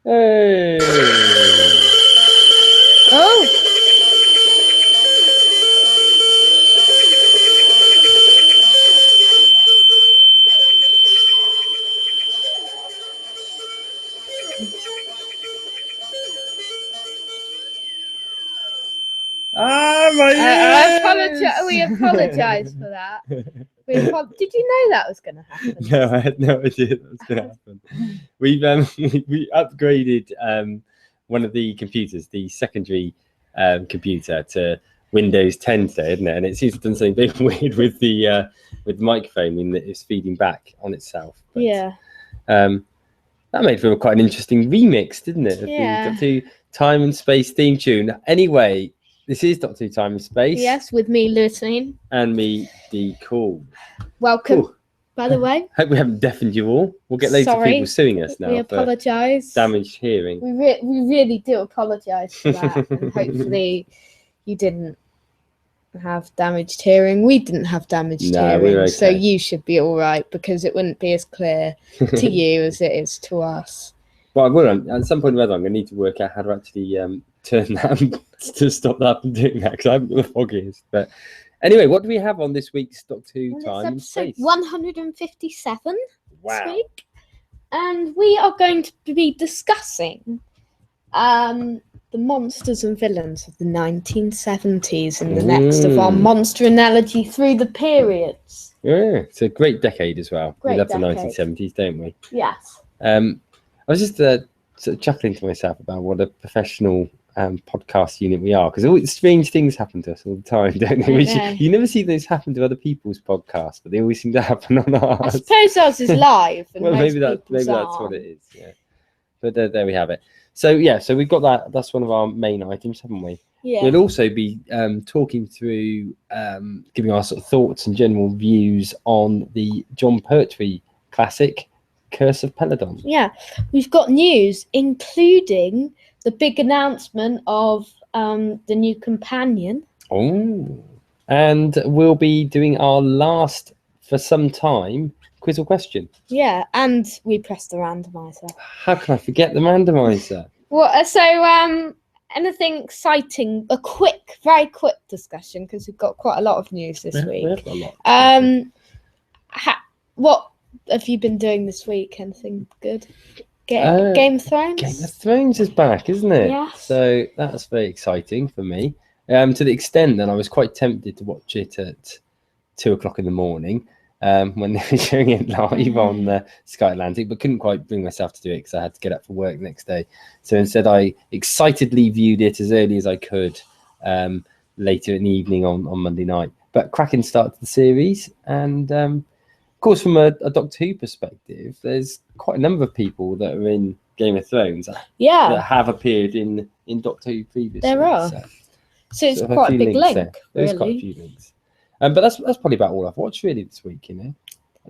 Hey. Oh. My We apologise for that. Did you know that was going to happen? No, I had no idea that was going to happen. We upgraded one of the computers, the secondary computer, to Windows 10 today, isn't it? And it seems to have done something bit weird with the microphone in that it's feeding back on itself. But, yeah. That made for quite an interesting remix, didn't it? Of the Doctor Who Time and Space theme tune. Anyway, this is Doctor Who Time and Space. Yes, with me, Lucy. And me, D. Cool. Welcome, Cool. By the way. Hope we haven't deafened you all. We'll get loads of people suing us now. We apologise. Damaged hearing. We really do apologise for that. And hopefully you didn't have damaged hearing. We didn't have damaged hearing. We were okay. So you should be all right, because it wouldn't be as clear to you as it is to us. Well, I will. At some point or other, I'm going to need to work out how to actually turn that to stop that from doing that, because I haven't got the foggiest. But anyway, what do we have on this week's Doctor Who Time and Space? 157 wow. this week. And we are going to be discussing the monsters and villains of the 1970s in the next of our monster analogy through the periods. Yeah, it's a great decade as well. We love the 1970s, don't we? Yes. I was just sort of chuckling to myself about what a professional podcast unit we are, because all strange things happen to us all the time, don't they? You never see those happen to other people's podcasts, but they always seem to happen on ours. I suppose ours is live. And well, maybe that's what it is. Yeah. But there we have it. So we've got that. That's one of our main items, haven't we? Yeah. We'll also be talking through, giving our sort of thoughts and general views on the John Pertwee classic, Curse of Peladon. Yeah, we've got news, including the big announcement of the new companion. Oh, and we'll be doing our last for some time quiz or question. Yeah, and we pressed the randomizer. How can I forget the randomizer? Well, so anything exciting? A very quick discussion, because we've got quite a lot of news this week. We have got a lot. What have you been doing this week? Anything good? Game of Thrones? Game of Thrones is back, isn't it? Yeah. So that's very exciting for me. To the extent that I was quite tempted to watch it at 2:00 in the morning when they were showing it live on Sky Atlantic, but couldn't quite bring myself to do it because I had to get up for work the next day. So instead, I excitedly viewed it as early as I could later in the evening on Monday night. But cracking start to the series, and of course, from a Doctor Who perspective, there's quite a number of people that are in Game of Thrones that have appeared in Doctor Who previously. There are. So it's quite a big link. There's quite a few links. But that's probably about all I've watched really this week,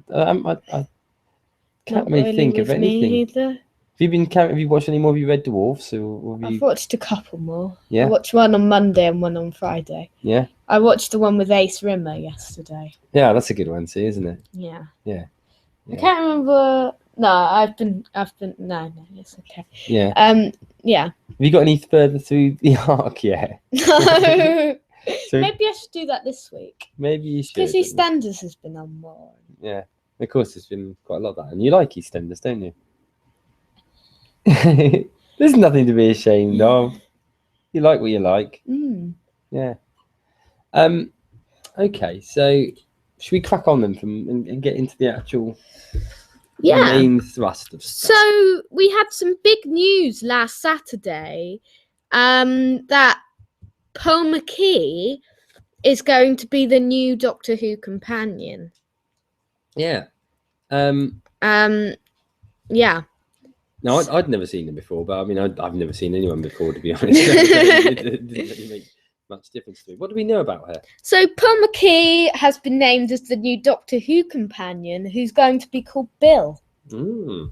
I can't really think of anything. Have you watched any more? Have you read Dwarfs? I've watched a couple more. Yeah. I watched one on Monday and one on Friday. Yeah. I watched the one with Ace Rimmer yesterday. Yeah, that's a good one too, isn't it? Yeah. Yeah. I can't remember. No, I've been. No, it's okay. Yeah. Yeah. Have you got any further through the arc yet? No. So maybe I should do that this week. Maybe you should. Because EastEnders has been on more. Yeah. Of course, there's been quite a lot of that. And you like EastEnders, don't you? There's nothing to be ashamed of. You like what you like. Mm. Yeah. Okay, so should we crack on then and get into the actual main thrust of stuff? So we had some big news last Saturday that Pearl Mackie is going to be the new Doctor Who companion. Yeah. Yeah. No, I'd never seen them before, but I mean, I've never seen anyone before, to be honest. It didn't really make much difference to me. What do we know about her? So Pearl Mackie has been named as the new Doctor Who companion, who's going to be called Bill. Mm.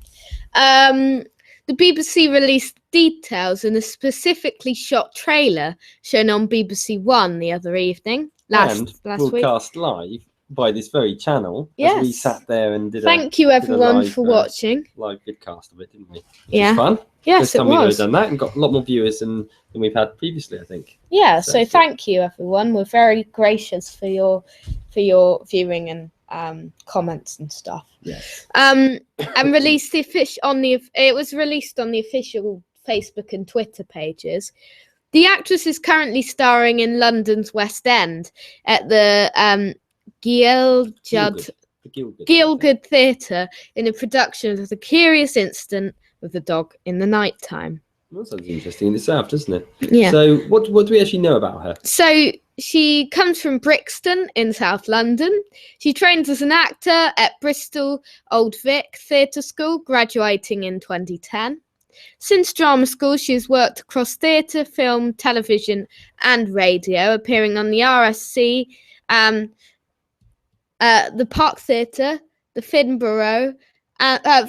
The BBC released details in a specifically shot trailer shown on BBC One the other evening, last week. Broadcast live by this very channel. As we Yes. sat there and did Thank you, everyone, live, for watching. live vidcast of it, didn't we? Which Yeah. was fun. Yes, First it time we've ever was. done that and got a lot more viewers than we've had previously, I think. Yeah, So so it's- thank you, everyone. We're very gracious for your viewing and comments and stuff. Yes. And released it was released on the official Facebook and Twitter pages. The actress is currently starring in London's West End at the Gielgud Theatre in a production of The Curious Incident of the Dog in the Nighttime. That sounds interesting in itself, doesn't it? Yeah. So what do we actually know about her? So she comes from Brixton in South London. She trains as an actor at Bristol Old Vic Theatre School, graduating in 2010. Since drama school, she has worked across theatre, film, television and radio, appearing on the RSC, the Park Theatre, the Finborough,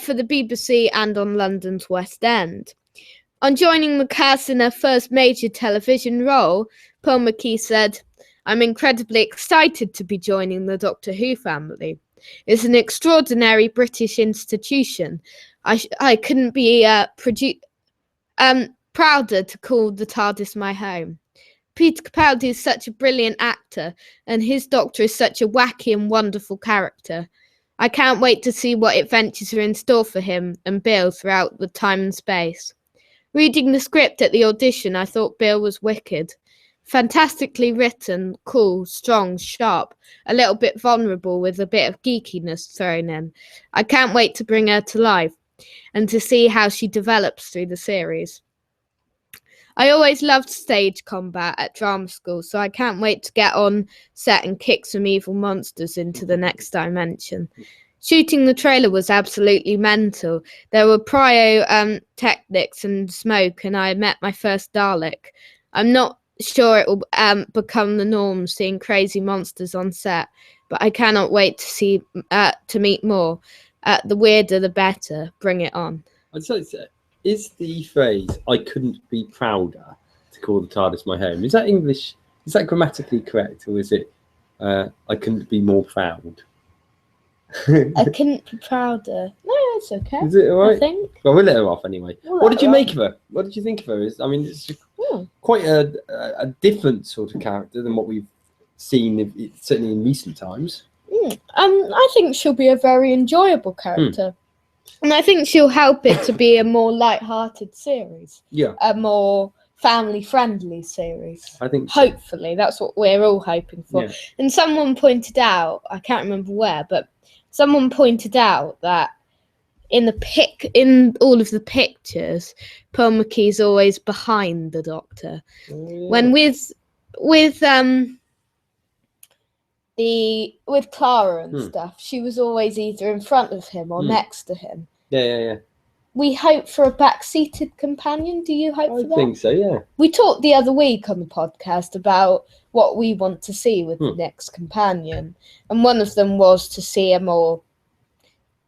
for the BBC and on London's West End. On joining the cast in her first major television role, Pearl Mackie said, "I'm incredibly excited to be joining the Doctor Who family. It's an extraordinary British institution. I couldn't be prouder to call the TARDIS my home. Peter Capaldi is such a brilliant actor, and his Doctor is such a wacky and wonderful character. I can't wait to see what adventures are in store for him and Bill throughout the time and space. Reading the script at the audition, I thought Bill was wicked. Fantastically written, cool, strong, sharp, a little bit vulnerable with a bit of geekiness thrown in. I can't wait to bring her to life and to see how she develops through the series. I always loved stage combat at drama school, so I can't wait to get on set and kick some evil monsters into the next dimension. Shooting the trailer was absolutely mental. There were pyrotechnics and smoke, and I met my first Dalek. I'm not sure it will become the norm seeing crazy monsters on set, but I cannot wait to meet more. The weirder, the better. Bring it on." I'd say, is the phrase "I couldn't be prouder" to call the TARDIS my home? Is that English? Is that grammatically correct, or is it "I couldn't be more proud"? I couldn't be prouder. No, it's okay. Is it all right? I think. Well, we'll let her off anyway. We'll What let did you her make of her? What did you think of her? It's quite a different sort of character than what we've seen, certainly in recent times. I think she'll be a very enjoyable character. And I think she'll help it to be a more light-hearted series. Yeah. A more family-friendly series. I think so. Hopefully. That's what we're all hoping for. Yeah. And someone pointed out, I can't remember where, but someone pointed out that in all of the pictures, Pearl Mackie's always behind the Doctor. Yeah. When with Clara and stuff, she was always either in front of him or next to him. Yeah. We hope for a back-seated companion. Do you hope for that? I think so, yeah. We talked the other week on the podcast about what we want to see with the next companion. And one of them was to see a more,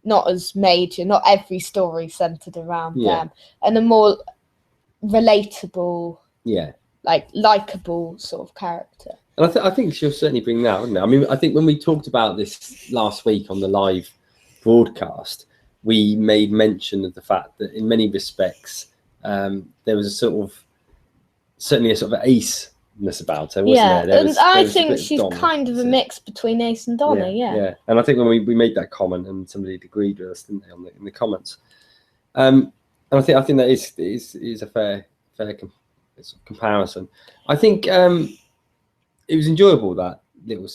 not as major, not every story centered around them, and a more relatable, likable sort of character. And I think she'll certainly bring that, wouldn't it? I mean, I think when we talked about this last week on the live broadcast, we made mention of the fact that in many respects, there was certainly a sort of ace-ness about her, wasn't there? I think she's kind of a mix between Ace and Donna, yeah. And I think when we made that comment, and somebody agreed with us, didn't they, in the comments? And I think that is a fair comparison. I think it was enjoyable, that little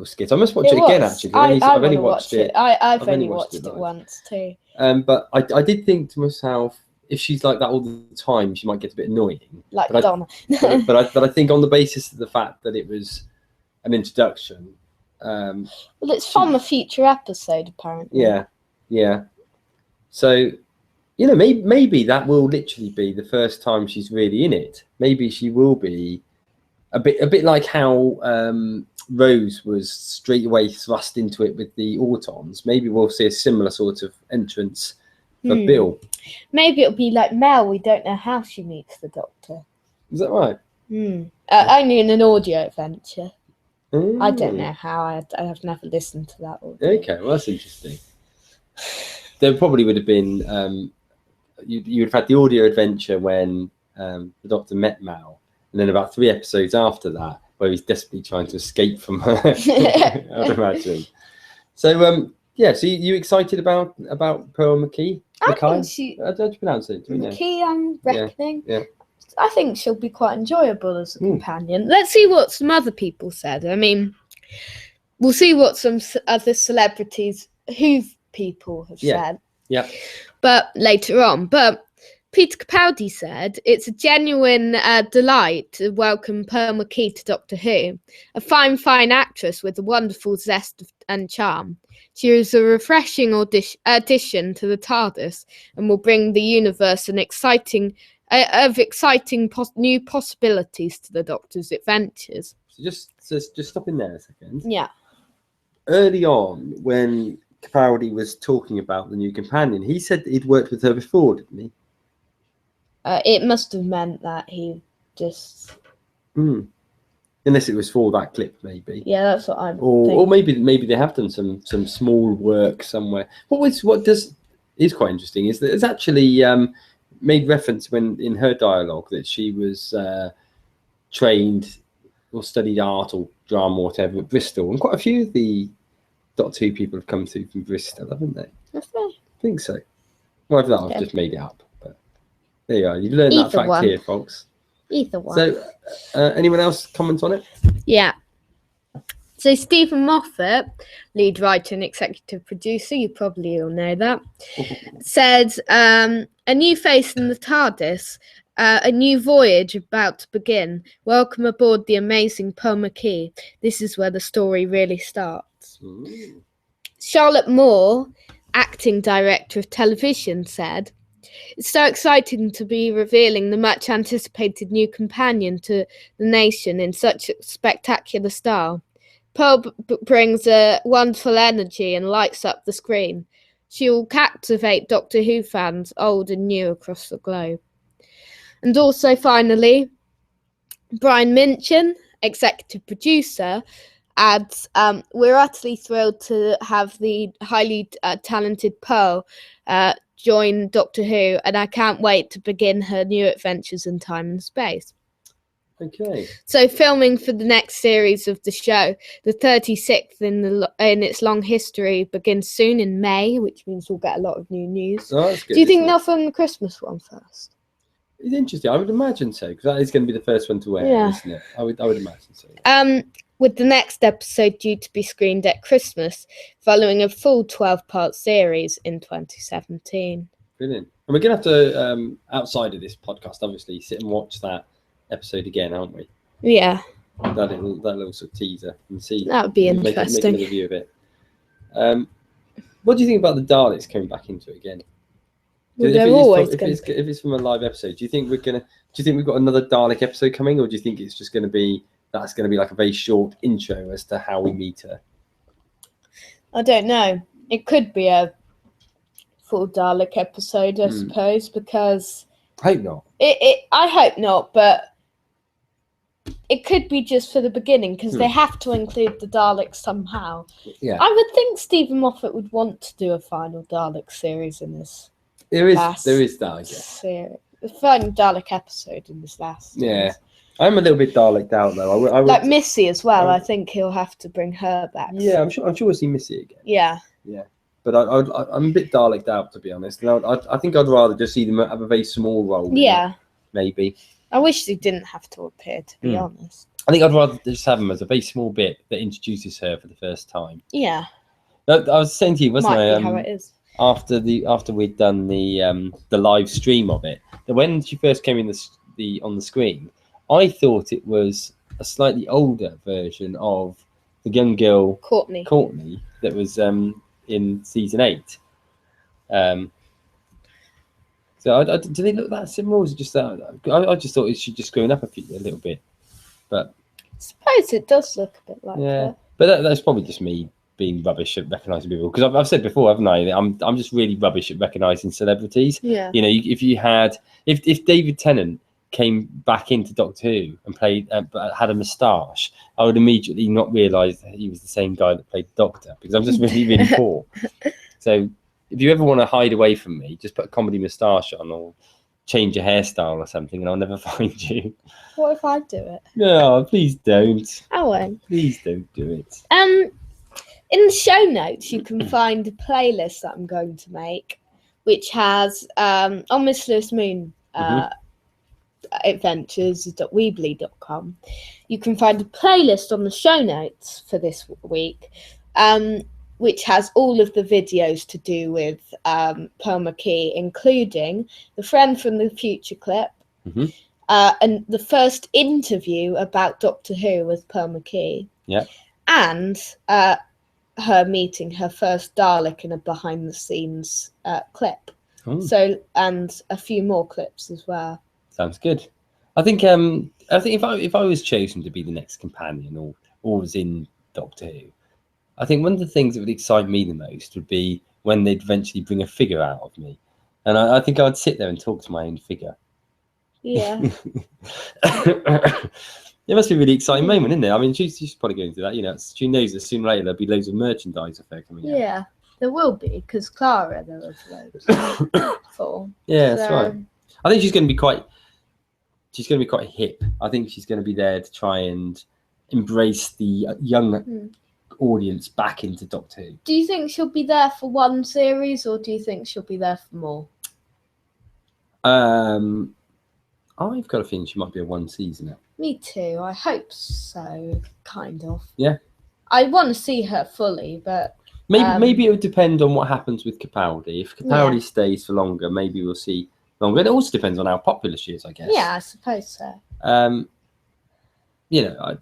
skit. I must watch it again, actually. I've only watched it. I've only watched it once too. But I did think to myself, if she's like that all the time, she might get a bit annoying. Like Donna. but I think on the basis of the fact that it was an introduction. Well, it's from a future episode, apparently. Yeah. So, maybe that will literally be the first time she's really in it. Maybe she will be a bit like how Rose was straight away thrust into it with the Autons. Maybe we'll see a similar sort of entrance for Bill. Maybe it'll be like Mel. We don't know how she meets the Doctor. Is that right? Only in an audio adventure. I don't know how. I have never listened to that audio. Okay, well, that's interesting. There probably would have been you would have had the audio adventure when the Doctor met Mal, and then about 3 episodes after that, where he's desperately trying to escape from her. I'd imagine. So so you excited about Pearl Mackie? I think she. How do you pronounce it? Do we know? Mackie, I'm reckoning. Yeah. I think she'll be quite enjoyable as a companion. Let's see what some other people said. I mean, we'll see what some other celebrities who people have said. Yeah. But later on. But Peter Capaldi said, it's a genuine delight to welcome Pearl Mackie to Doctor Who. A fine actress with a wonderful zest and charm. She is a refreshing addition to the TARDIS and will bring the universe an exciting new possibilities to the Doctor's adventures. So just stop in there a second. Yeah. Early on, when Capaldi was talking about the new companion, he said that he'd worked with her before, didn't he? It must have meant that he just. Unless it was for that clip, maybe. Yeah, that's what I'm. Or maybe they have done some small work somewhere. What is quite interesting is that it's actually made reference when in her dialogue that she was trained or studied art or drama or whatever at Bristol, and quite a few of the Doctor Who people have come through from Bristol, haven't they? That's right. I think so. Well, I've just made it up, but there you are. You've learned that fact here, folks. Either one. So, anyone else comment on it? Yeah. So Stephen Moffat, lead writer and executive producer, you probably all know that, said, a new face in the TARDIS, a new voyage about to begin. Welcome aboard the amazing Pearl Mackie. This is where the story really starts. Charlotte Moore, acting director of television, said, it's so exciting to be revealing the much anticipated new companion to the nation in such a spectacular style. Pearl brings a wonderful energy and lights up the screen. She will captivate Doctor Who fans, old and new, across the globe. And also, finally, Brian Minchin, executive producer, adds, we're utterly thrilled to have the highly talented Pearl join Doctor Who, and I can't wait to begin her new adventures in time and space. Okay. So filming for the next series of the show, the 36th in its long history, begins soon in May, which means we'll get a lot of new news. Oh, that's good. Do you think they'll film the Christmas one first? It's interesting. I would imagine so, because that is going to be the first one to air, isn't it? I would imagine so. With the next episode due to be screened at Christmas, following a full 12-part series in 2017. Brilliant. And we're going to have to, outside of this podcast, obviously, sit and watch that episode again, aren't we? Yeah. That little sort of teaser and see. That would be interesting. Make another view of it. What do you think about the Daleks coming back into it again? Well, if it's from a live episode, do you think we've got another Dalek episode coming, or do you think it's just going to be like a very short intro as to how we meet her? I don't know. It could be a full Dalek episode, I suppose, because I hope not. I hope not, but it could be just for the beginning, because they have to include the Daleks somehow. Yeah. I would think Stephen Moffat would want to do a final Dalek series in this. There is that, I guess. The final Dalek episode in this last. Yeah. I'm a little bit Daleked out though. I would, like Missy as well. I think he'll have to bring her back. Yeah, I'm sure we'll see Missy again. Yeah. Yeah, but I'm a bit Daleked out, to be honest. And I think I'd rather just see them have a very small role. Yeah. Maybe. I wish they didn't have to appear, to be honest. I think I'd rather just have them as a very small bit that introduces her for the first time. Yeah. I was saying to you, wasn't I? Might be how it is. After we'd done the live stream of it, that when she first came in on the screen, I thought it was a slightly older version of the young girl Courtney that was in season 8. So do they look that similar, or is it just that? I just thought she'd just grown up a little bit, but I suppose it does look a bit like her. But that's probably just me being rubbish at recognising people, because I've said before, haven't I? I'm just really rubbish at recognising celebrities. Yeah. You know, if David Tennant came back into Doctor Who and played, but had a moustache, I would immediately not realise that he was the same guy that played the Doctor, because I'm just really, really poor. So if you ever want to hide away from me, just put a comedy moustache on or change your hairstyle or something, and I'll never find you. What if I do it? No, please don't. I won't. Please don't do it. In the show notes, you can find a playlist that I'm going to make, which has on Miss Lewis Moon adventures.weebly.com. You can find a playlist on the show notes for this week, which has all of the videos to do with Pearl Mackie, including the Friend from the Future clip, and the first interview about Doctor Who with Pearl Mackie, and her meeting her first Dalek in a behind-the-scenes clip. So, and a few more clips as well. Sounds good. I think if I was chosen to be the next companion or was in Doctor Who, I think one of the things that would excite me the most would be when they'd eventually bring a figure out of me, and I think I'd sit there and talk to my own figure. Yeah. It must be a really exciting moment, isn't it? I mean, she's probably going through that. You know, she knows that sooner or later there'll be loads of merchandise of her coming out. Yeah, there will be, because Clara, there was loads for. Yeah, that's right. I think she's going to be quite hip. I think she's going to be there to try and embrace the young audience back into Doctor Who. Do you think she'll be there for one series, or do you think she'll be there for more? I've got a feeling she might be a one seasoner. Me too. I hope so. Kind of. Yeah. I want to see her fully, but maybe it would depend on what happens with Capaldi. If Capaldi stays for longer, maybe we'll see longer. It also depends on how popular she is, I guess. Yeah, I suppose so. You know,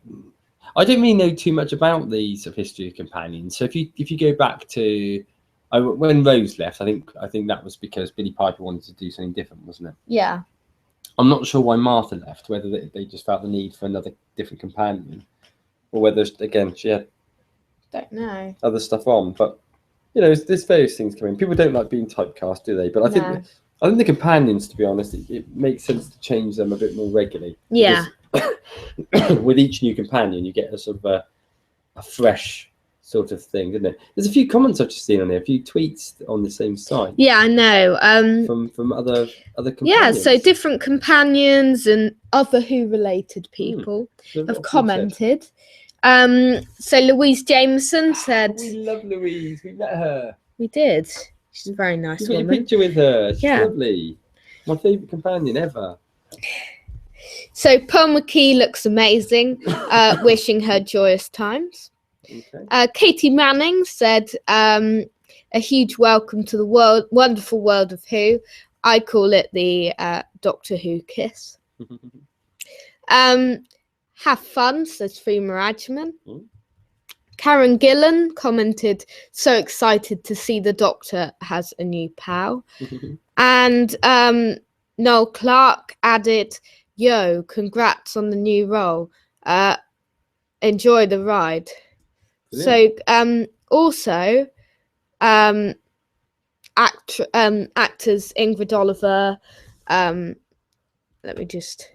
I don't really know too much about the sort of history of companions. So if you go back to when Rose left, I think that was because Billy Piper wanted to do something different, wasn't it? Yeah. I'm not sure why Martha left. Whether they just felt the need for another different companion, or whether again she had don't know other stuff on. But you know, there's various things coming. People don't like being typecast, do they? But I think the companions, to be honest, it makes sense to change them a bit more regularly. Yeah. With each new companion, you get a sort of a fresh sort of thing, isn't it? There's a few comments I've just seen on there, a few tweets on the same site. Yeah, I know. From other companions. Yeah, so different companions and other Who-related people have commented. So Louise Jameson said, we love Louise. We met her. We did. She's a very nice woman. Got a picture with her. She's lovely. My favourite companion ever. So Pearl Mackie looks amazing. Wishing her joyous times. Okay. Katie Manning said, a huge welcome to the wonderful world of Who. I call it the Doctor Who kiss. Have fun, says Freema Adjaman. Karen Gillan commented, so excited to see the Doctor has a new pal. And Noel Clark added, yo, congrats on the new role. Enjoy the ride. Brilliant. So also actors Ingrid Oliver, let me just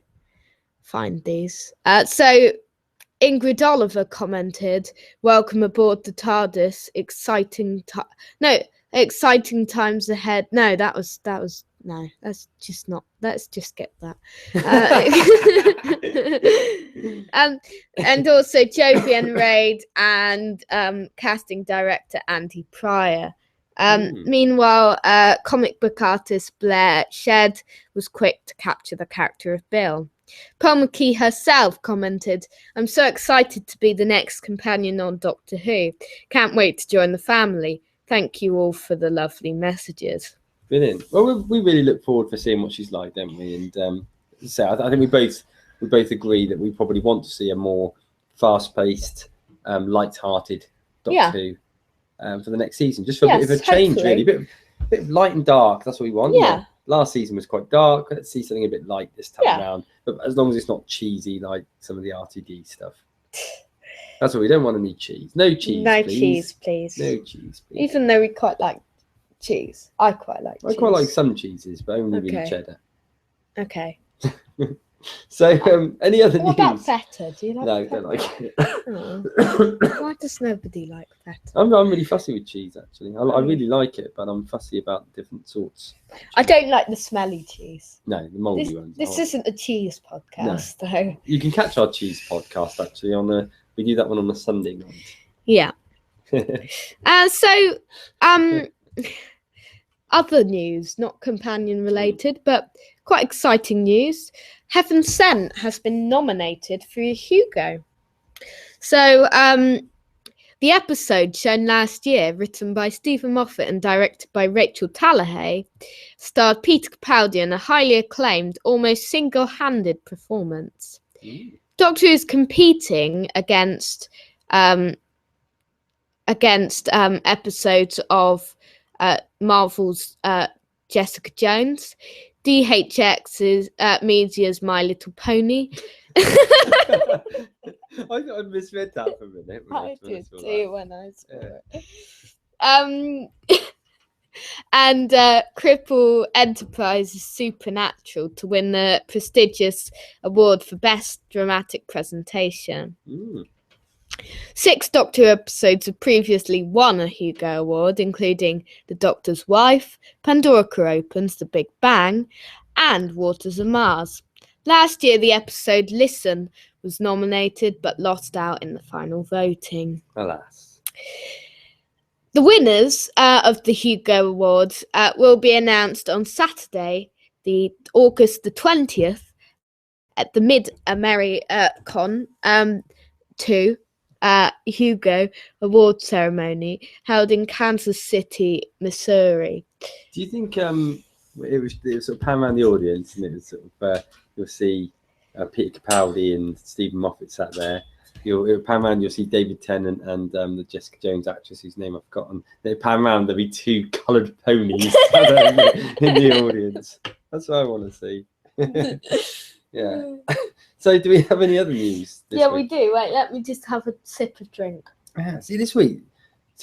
find these. So Ingrid Oliver commented, welcome aboard the TARDIS, exciting times ahead. No, let's just get that. And also Jovian Raid and casting director Andy Pryor. Meanwhile, comic book artist Blair Shedd was quick to capture the character of Bill. Pearl Mackie herself commented, I'm so excited to be the next companion on Doctor Who. Can't wait to join the family. Thank you all for the lovely messages. Brilliant. Well, we really look forward for seeing what she's like, don't we? And so I think we both agree that we probably want to see a more fast-paced, light-hearted Doctor Who for the next season. Just for a bit of a change, really. A bit of light and dark. That's what we want. Yeah. Last season was quite dark. Let's see something a bit light this time around. But as long as it's not cheesy like some of the RTD stuff. That's what we don't want any cheese. No cheese, no please. Cheese, please. No cheese, please. Even though we quite like cheese. I quite like cheese. I quite like some cheeses, but only really cheddar. Okay. So, any other What about news? feta? Do you like No, I feta? don't like it. Oh. Why does nobody like feta? I'm really fussy with cheese, actually. I really like it, but I'm fussy about different sorts. I don't like the smelly cheese. No, the mouldy ones. This isn't a cheese podcast, though. You can catch our cheese podcast, actually, we do that one on a Sunday night. Yeah. Other news, not companion related, but quite exciting news. Heaven Sent has been nominated for a Hugo. So, the episode shown last year, written by Stephen Moffat and directed by Rachel Tallahay, starred Peter Capaldi in a highly acclaimed, almost single-handed performance. Doctor Who is competing against episodes of Marvel's Jessica Jones, DHX's Media's My Little Pony. I thought I misread that for a minute. I did too when I saw it. And Cripple Enterprise's Supernatural to win the prestigious award for Best Dramatic Presentation. 6 Doctor Who episodes have previously won a Hugo Award, including The Doctor's Wife, Pandora Opens, The Big Bang, and Waters of Mars. Last year, the episode Listen was nominated but lost out in the final voting. Alas. The winners of the Hugo Awards will be announced on Saturday, August the 20th, at the Mid-Americon 2 Hugo Award ceremony held in Kansas City, Missouri. Do you think it was sort of pan around the audience, and it was sort of you'll see Peter Capaldi and Stephen Moffat sat there. It'll pan around, you'll see David Tennant and the Jessica Jones actress whose name I've forgotten. They pan around, there'll be 2 coloured ponies sat there in the audience. That's what I want to see. Yeah. So, do we have any other news? Yeah, we do. Wait, let me just have a sip of drink. Yeah, see, this week,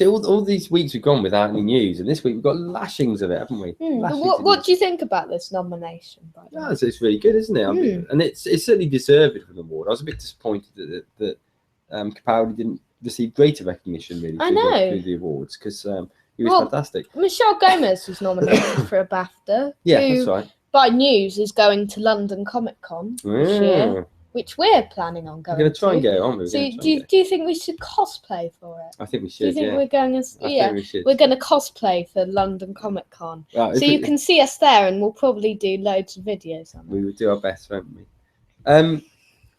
all these weeks we've gone without any news, and this week we've got lashings of it, haven't we? What do you think about this nomination? Yeah, it's really good, isn't it? I mean, and it's certainly deserved for an award. I was a bit disappointed that Capaldi didn't receive greater recognition really through the awards, because he was fantastic. Michelle Gomez was nominated for a BAFTA. Yeah, that's right. By news is going to London Comic Con this year, which we're planning on going to. We're going to try and go, aren't we? So do you think we should cosplay for it? I think we should, Do you think we're going as... I think we should. We're going to cosplay for London Comic Con. Right, so you can see us there, and we'll probably do loads of videos on it. We would do our best, won't we?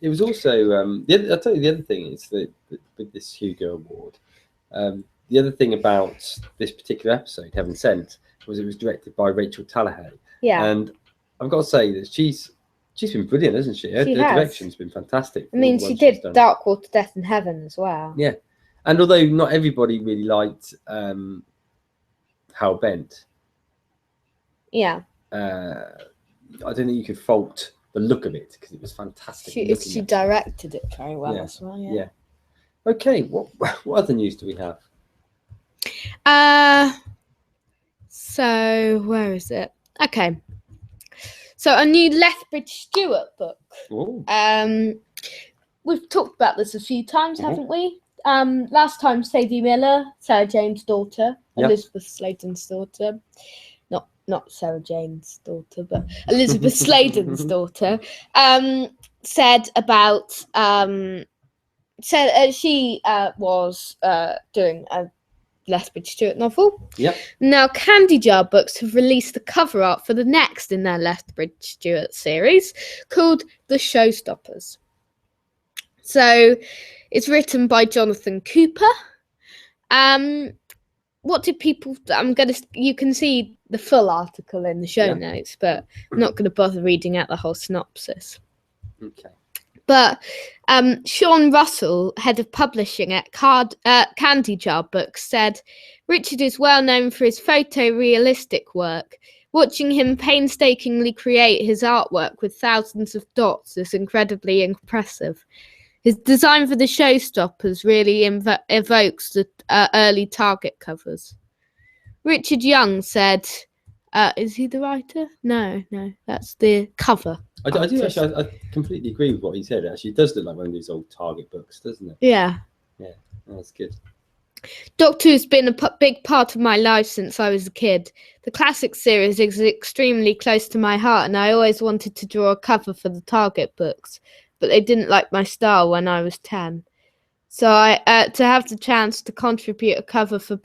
It was also... I'll tell you the other thing is that with this Hugo Award, the other thing about this particular episode, Heaven Sent, was it was directed by Rachel Tallahay. Yeah. And I've got to say that she's been brilliant, hasn't she? Her direction's been fantastic. I mean, she did Dark Water, Death in Heaven as well. Yeah. And although not everybody really liked Hal Bent, yeah, I don't think you could fault the look of it, because it was fantastic. She directed it very well as well. Yeah. Okay. What other news do we have? So where is it? Okay. So a new Lethbridge Stewart book. Ooh. We've talked about this a few times, haven't we? Last time, Sadie Miller, Sarah Jane's daughter, Elizabeth Sladen's daughter, not Sarah Jane's daughter, but Elizabeth Sladen's daughter, said about she was doing a Lethbridge Stewart novel. Yep. Now, Candy Jar Books have released the cover art for the next in their Lethbridge Stewart series, called The Showstoppers. So, it's written by Jonathan Cooper. What did people? You can see the full article in the show notes, but I'm not going to bother reading out the whole synopsis. Okay. But Sean Russell, head of publishing at Candy Jar Books, said Richard is well known for his photorealistic work. Watching him painstakingly create his artwork with thousands of dots is incredibly impressive. His design for the Showstoppers really evokes the early Target covers. Richard Young said Is he the writer? No, that's the cover. I do artist. actually. I completely agree with what he said. Actually, it does look like one of these old Target books, doesn't it? Yeah. That's good. Doctor Who's been a big part of my life since I was a kid. The classic series is extremely close to my heart, and I always wanted to draw a cover for the Target books, but they didn't like my style when I was 10. So to have the chance to contribute a cover for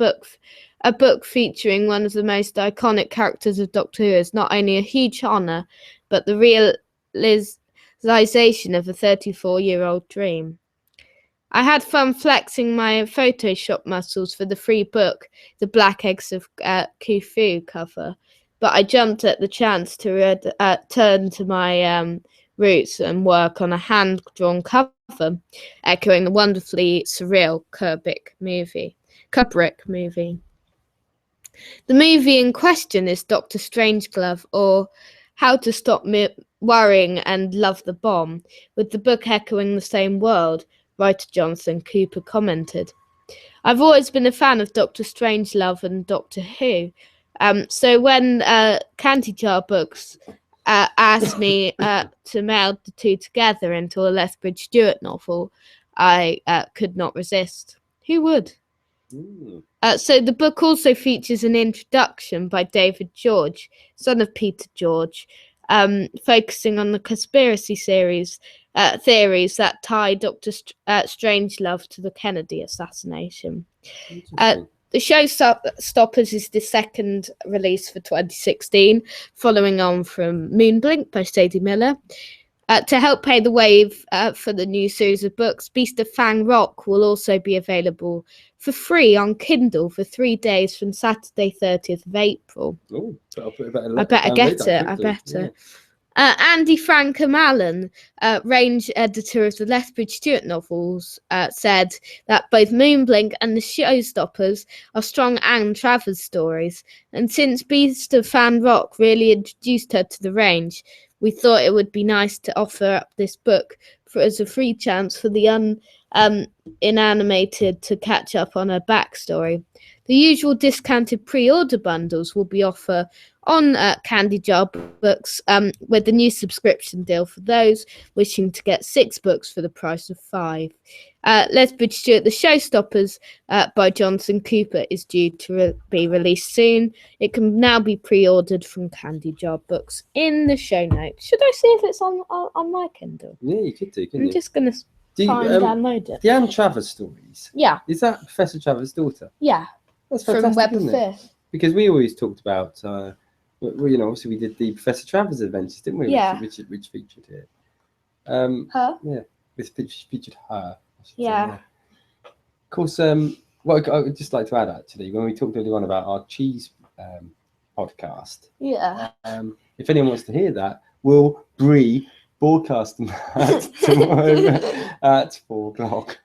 a book featuring one of the most iconic characters of Doctor Who is not only a huge honour, but the realisation of a 34-year-old dream. I had fun flexing my Photoshop muscles for the free book, The Black Eggs of Khufu cover, but I jumped at the chance to return to my roots and work on a hand-drawn cover, echoing the wonderfully surreal Kubrick movie. The movie in question is Dr. Strangelove, or How to Stop Worrying and Love the Bomb, with the book echoing the same world. Writer Jonathan Cooper commented. I've always been a fan of Dr. Strangelove and Doctor Who. So when Candy Jar Books asked me to meld the two together into a Lethbridge Stewart novel, I could not resist. Who would? So the book also features an introduction by David George, son of Peter George, focusing on the conspiracy theories that tie Dr. Strangelove to the Kennedy assassination. The Showstoppers is the second release for 2016, following on from Moonblink by Sadie Miller. To help pay the wave for the new series of books, Beast of Fang Rock will also be available for free on Kindle for 3 days from Saturday 30th of April. Oh, I better get it. Andy Frankham-Allen, range editor of the Lethbridge Stewart novels, said that both Moonblink and the Showstoppers are strong Anne Travers stories, and since Beast of Fan Rock really introduced her to the range, we thought it would be nice to offer up this book as a free chance for the inanimated to catch up on her backstory. The usual discounted pre-order bundles will be offered on Candy Jar Books with the new subscription deal for those wishing to get 6 books for the price of 5. Lethbridge Stewart, The Showstoppers by Jonathan Cooper is due to be released soon. It can now be pre-ordered from Candy Jar Books in the show notes. Should I see if it's on my Kindle? Yeah, you could do, couldn't you? I'm just going to try and download it. The Anne Travers stories? Yeah. Is that Professor Travers' daughter? Yeah. That's From fantastic, Web of isn't it? Fear. Because we always talked about, obviously we did the Professor Travers adventures, didn't we? Yeah. Which featured here. Her? Yeah, which featured her. I should say, Yeah. Of course, what I would just like to add, actually, when we talked earlier on about our cheese podcast, Yeah. if anyone wants to hear that, we'll broadcast that tomorrow at 4 o'clock.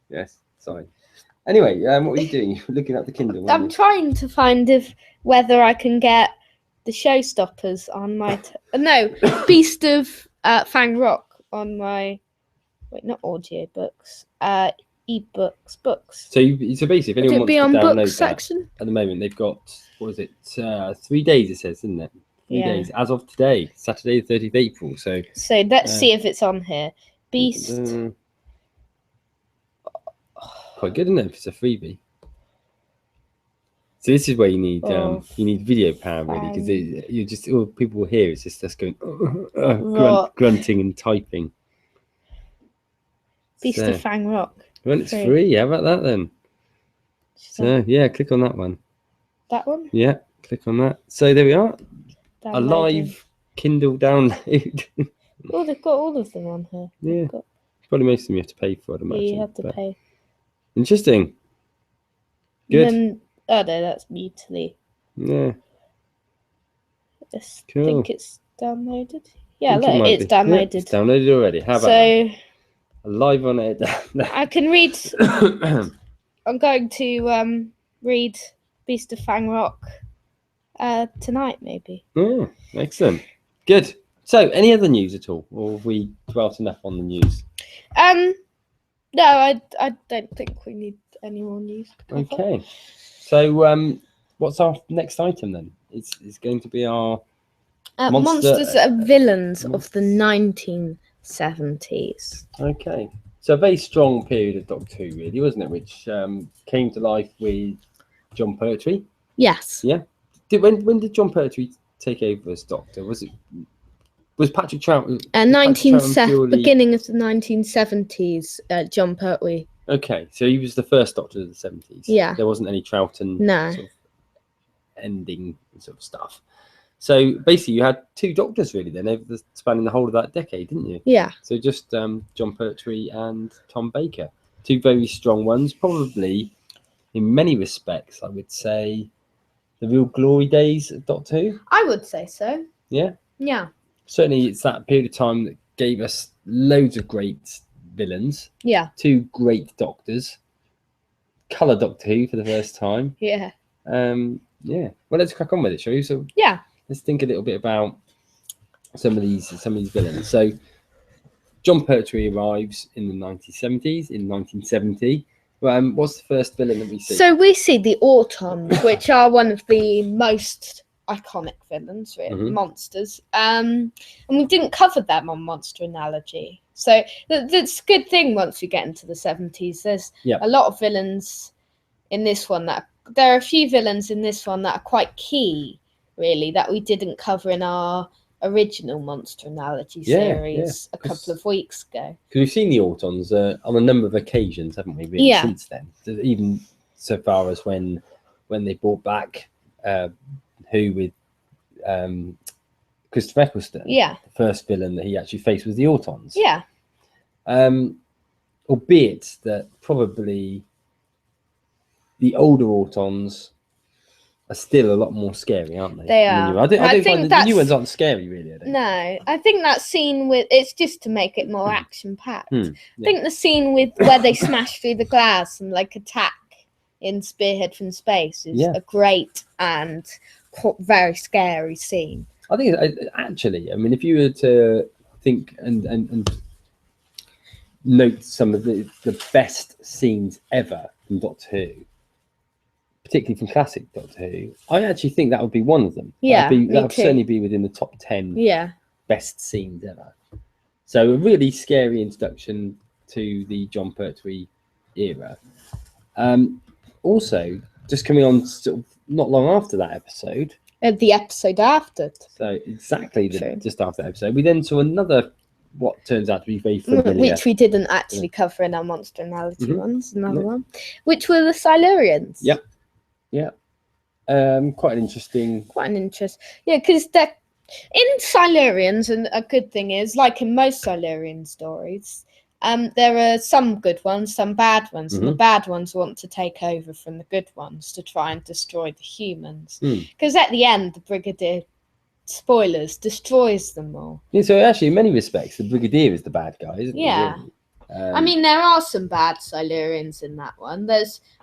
Yes, sorry. Anyway, what were you doing? You were looking at the Kindle. I'm trying to find whether I can get the Showstoppers on my... Beast of Fang Rock on my... Wait, not audiobooks. E-books, books. So basically, if anyone wants to download that, section? at the moment they've got, 3 days it says, isn't it? 3 days, as of today, Saturday the 30th of April. So let's see if it's on here. Beast... quite good, isn't it? If it's a freebie. So this is where you need video power, really, because all people will hear is just us going grunting and typing. Beast of Fang Rock. Well, it's free. How about that then? So yeah, click on that one. That one? Yeah, click on that. So there we are. Downloading. A live Kindle download. Oh, they've got all of them on here. Yeah. Probably most of them you have to pay for, I'd imagine. Yeah, you have to pay. Interesting. Good. Then, no, that's Mutely. Yeah. I think it's downloaded. Yeah, look, it's downloaded. Yeah, it's downloaded already. How about that? Live on it. I can read. I'm going to read Beast of Fang Rock tonight, maybe. Oh, excellent. Good. So, any other news at all, or have we dwelt enough on the news? No, I don't think we need any more news. Okay. So, what's our next item then? It's going to be our Monsters and Villains of the 1970s. Okay. So a very strong period of Doctor Who, really, wasn't it? Which came to life with John Pertwee. Yes. Yeah. When did John Pertwee take over as Doctor? Was Patrick Troughton? Beginning of the 1970s. John Pertwee. Okay, so he was the first Doctor of the 70s. Yeah. There wasn't any Troughton No. sort of ending sort of stuff. So basically, you had two Doctors really then over spanning the whole of that decade, didn't you? Yeah. So just John Pertwee and Tom Baker, two very strong ones. Probably, in many respects, I would say, the real glory days of Doctor Who. I would say so. Yeah. Yeah. Certainly, it's that period of time that gave us loads of great villains. Yeah. Two great Doctors. Colour Doctor Who for the first time. Yeah. Yeah. Well, let's crack on with it, shall we? So yeah. Let's think a little bit about some of these villains. So John Pertwee arrives in the 1970s. In 1970, what's the first villain that we see? So we see the Autons, which are one of the most iconic villains, really, monsters. And we didn't cover them on Monster Analogy. So that's a good thing once we get into the 70s. There's a lot of villains in this one there are a few villains in this one that are quite key, really, that we didn't cover in our original Monster Analogy series a couple of weeks ago. Because we've seen the Autons on a number of occasions, haven't we, really, since then? Even so far as when they brought back Who with Christopher Eccleston. Yeah. The first villain that he actually faced was the Autons. Yeah. Albeit that probably the older Autons are still a lot more scary, aren't they? They are. I don't find the new ones aren't scary, really. I think that scene it's just to make it more action-packed. I think the scene where they smash through the glass and attack in Spearhead from Space is a great and very scary scene. I think actually, I mean, if you were to think and note some of the best scenes ever from Doctor Who, particularly from classic Doctor Who, I actually think that would be one of them. Yeah, that would certainly be within the top 10 best scenes ever. So a really scary introduction to the John Pertwee era. Also, just coming on sort of not long after that episode. The episode after. So exactly just after that episode, we then saw another, what turns out to be very familiar. Which we didn't actually cover in our Monster Analogy ones, another one, which were the Silurians. Yep. Yeah. Quite an interesting. Yeah, because they're in Silurians, and a good thing is, like in most Silurian stories, there are some good ones, some bad ones, and the bad ones want to take over from the good ones to try and destroy the humans. Because at the end, the Brigadier, spoilers, destroys them all. Yeah, so actually, in many respects, the Brigadier is the bad guy, isn't he? Really? I mean, there are some bad Silurians in that one.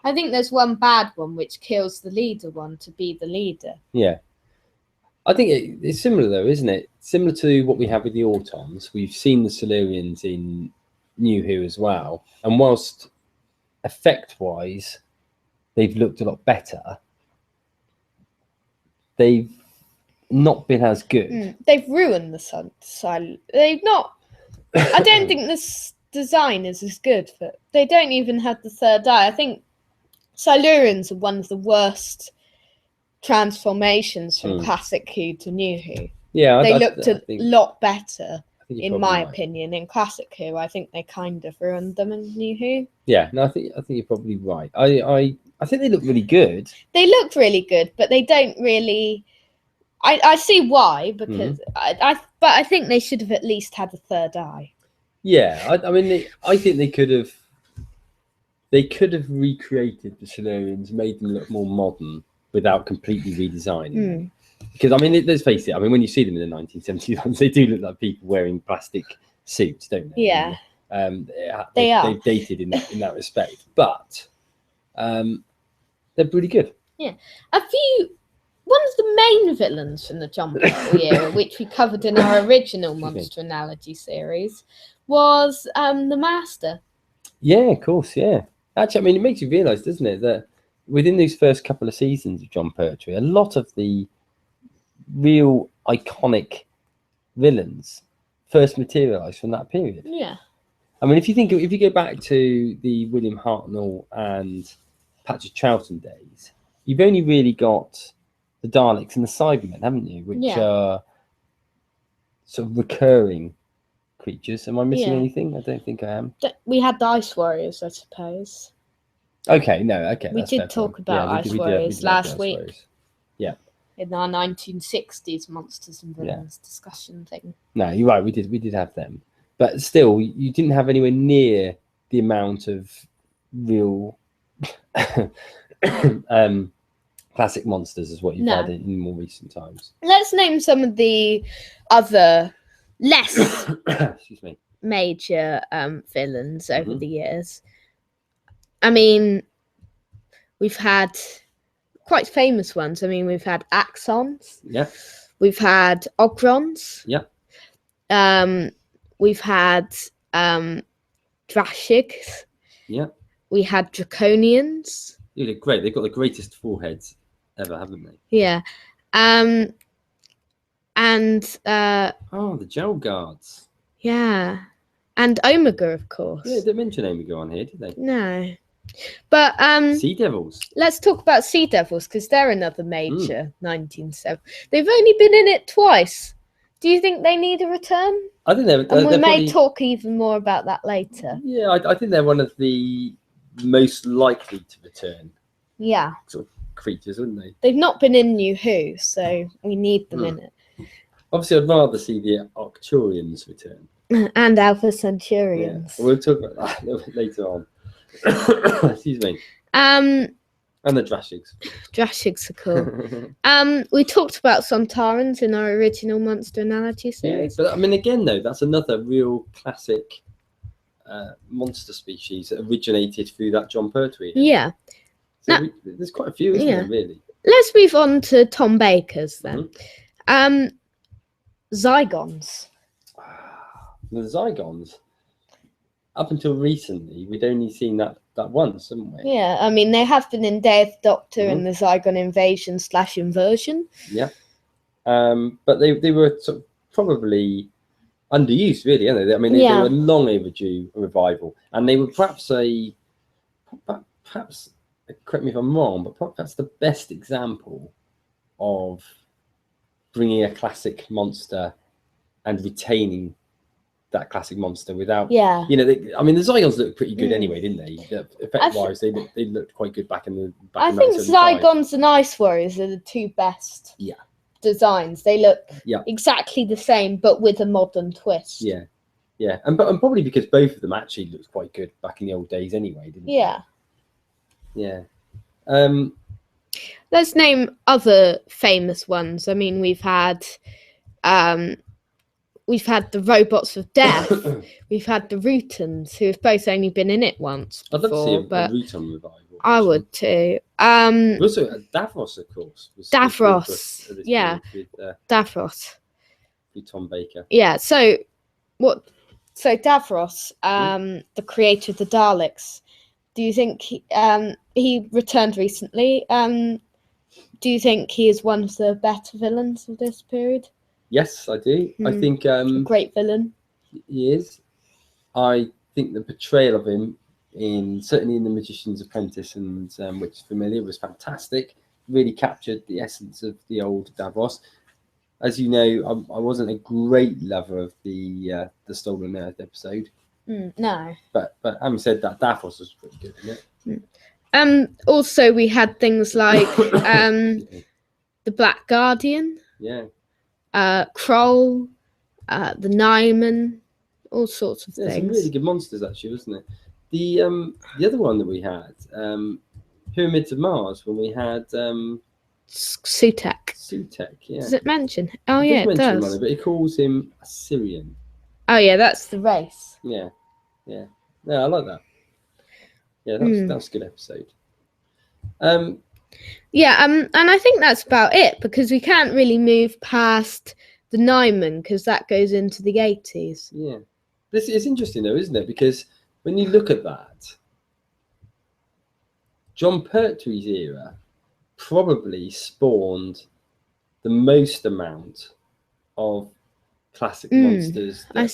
I think there's one bad one which kills the leader one to be the leader. Yeah. I think it's similar, though, isn't it? Similar to what we have with the Autons. We've seen the Silurians in New Who as well. And whilst effect-wise, they've looked a lot better, they've not been as good. They've ruined the They've not... I don't think this design is as good, but they don't even have the third eye. I think Silurians are one of the worst transformations from classic Who to New Who. Yeah, they looked a lot better, in my opinion, in classic Who. I think they kind of ruined them in New Who. Yeah, no, I think you're probably right. I think they look really good. They look really good, but they don't really. I see why, because but I think they should have at least had a third eye. Yeah, I mean, I think they could have recreated the Silurians, made them look more modern without completely redesigning them. Because, I mean, let's face it, I mean, when you see them in the 1970s, they do look like people wearing plastic suits, don't they? Yeah. They are. They've dated in that respect. But they're pretty good. Yeah. One of the main villains from the John Pertwee era, which we covered in our original Monster Analogy series, was the Master. Yeah, of course, yeah. Actually, I mean, it makes you realise, doesn't it, that within these first couple of seasons of John Pertwee, a lot of the real iconic villains first materialised from that period. Yeah. I mean, if you go back to the William Hartnell and Patrick Troughton days, you've only really got the Daleks and the Cybermen, haven't you? Which are sort of recurring creatures. Am I missing anything? I don't think I am. We had the Ice Warriors, I suppose. Okay, no, okay. We that's did fair talk point. about Ice Warriors last week. Yeah. In our 1960s Monsters and Villains discussion thing. No, you're right. We did have them, but still, you didn't have anywhere near the amount of real classic monsters as what you've had in more recent times. Let's name some of the other less excuse me, major villains over the years. I mean, we've had quite famous ones. I mean, we've had Axons. Yeah. We've had Ogrons. Yeah. We've had Drashigs. Yeah. We had Draconians. Yeah, they're great. They've got the greatest foreheads ever, haven't they? Yeah. And the Gel Guards. Yeah. And Omega, of course. Yeah, they didn't mention Omega on here, did they? No. But Sea Devils. Let's talk about Sea Devils, because they're another major 1970s. They've only been in it twice. Do you think they need a return? I think they're. And we may probably talk even more about that later. Yeah, I think they're one of the most likely to return. Yeah. Sort of creatures, wouldn't they? They've not been in New Who, so we need them in it. Obviously, I'd rather see the Arcturians return. And Alpha Centaurians. Yeah. We'll talk about that a little bit later on. Excuse me. And the Drashigs. Drashigs are cool. We talked about Sontarans in our original Monster Analogy series. Yeah, but I mean, again, though, that's another real classic monster species that originated through that John Pertwee. Yeah. So there's quite a few, isn't there, really? Let's move on to Tom Baker's then. Zygons. The Zygons. Up until recently, we'd only seen that once, haven't we? Yeah, I mean, they have been in Day of the Doctor and the Zygon invasion / inversion. Yeah. But they were sort of probably underused, really, aren't they? I mean, they were long overdue a revival. And they were perhaps correct me if I'm wrong, but perhaps that's the best example of bringing a classic monster and retaining that classic monster without, I mean, the Zygons looked pretty good anyway, didn't they? Effect-wise, they looked quite good back in the. I think Zygons and Ice Warriors are the two best. Designs. They look exactly the same, but with a modern twist. Yeah, and probably because both of them actually looked quite good back in the old days, anyway, didn't they? Yeah. Let's name other famous ones. I mean, we've had the Robots of Death. We've had the Rutons, who have both only been in it once before. I'd love to see a Ruton revival. I would too. We also had Davros, of course. Davros, Davros. With Tom Baker. Yeah. So Davros, the creator of the Daleks. Do you think he returned recently? Do you think he is one of the better villains of this period? Yes, I do. I think great villain. He is. I think the portrayal of him certainly in The Magician's Apprentice and which is familiar, was fantastic. Really captured the essence of the old Davros. As you know, I wasn't a great lover of the Stolen Earth episode. No. But having said that, Davros was pretty good, isn't it? Also, we had things like the Black Guardian. Yeah. Kroll, the Nyman, all sorts of things. Some really good monsters, actually, wasn't it? The other one that we had, Pyramids of Mars, when we had Sutek. Yeah. Does it mention? Oh, yeah, it does. Him, but it calls him Assyrian. Oh, yeah, that's the race. Yeah. No, I like that. Yeah, that's a good episode. And I think that's about it, because we can't really move past the Nyman, because that goes into the 80s. Yeah. This is interesting, though, isn't it? Because when you look at that, John Pertwee's era probably spawned the most amount of classic monsters that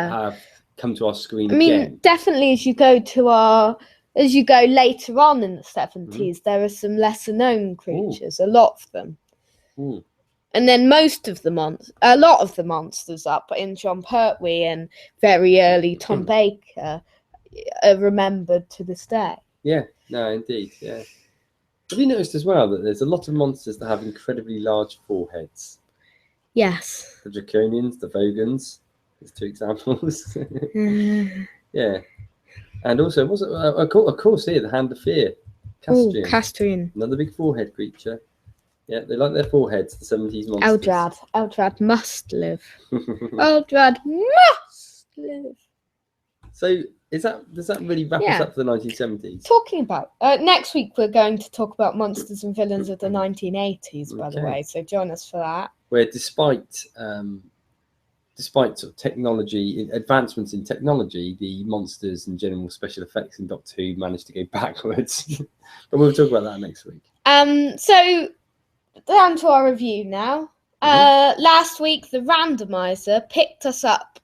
have come to our screen again. Definitely as you go later on in the 70s, there are some lesser known creatures, a lot of them. And then a lot of the monsters up in John Pertwee and very early Tom Baker are remembered to this day. Yeah, no, indeed, yeah. Have you noticed as well that there's a lot of monsters that have incredibly large foreheads? Yes. The Draconians, the Vogons, there's 2 examples. Yeah. And also, of course, here, the Hand of Fear. Castrian. Another big forehead creature. Yeah, they like their foreheads, the 70s monsters. Eldrad must live. Eldrad must live. So, does that really wrap us up for the 1970s? Talking about next week, we're going to talk about monsters and villains of the 1980s. By the way, so join us for that. Where despite sort of technology advancements in technology, the monsters and general special effects in Doctor Who managed to go backwards. But we'll talk about that next week. So down to our review now. Last week, the randomizer picked us up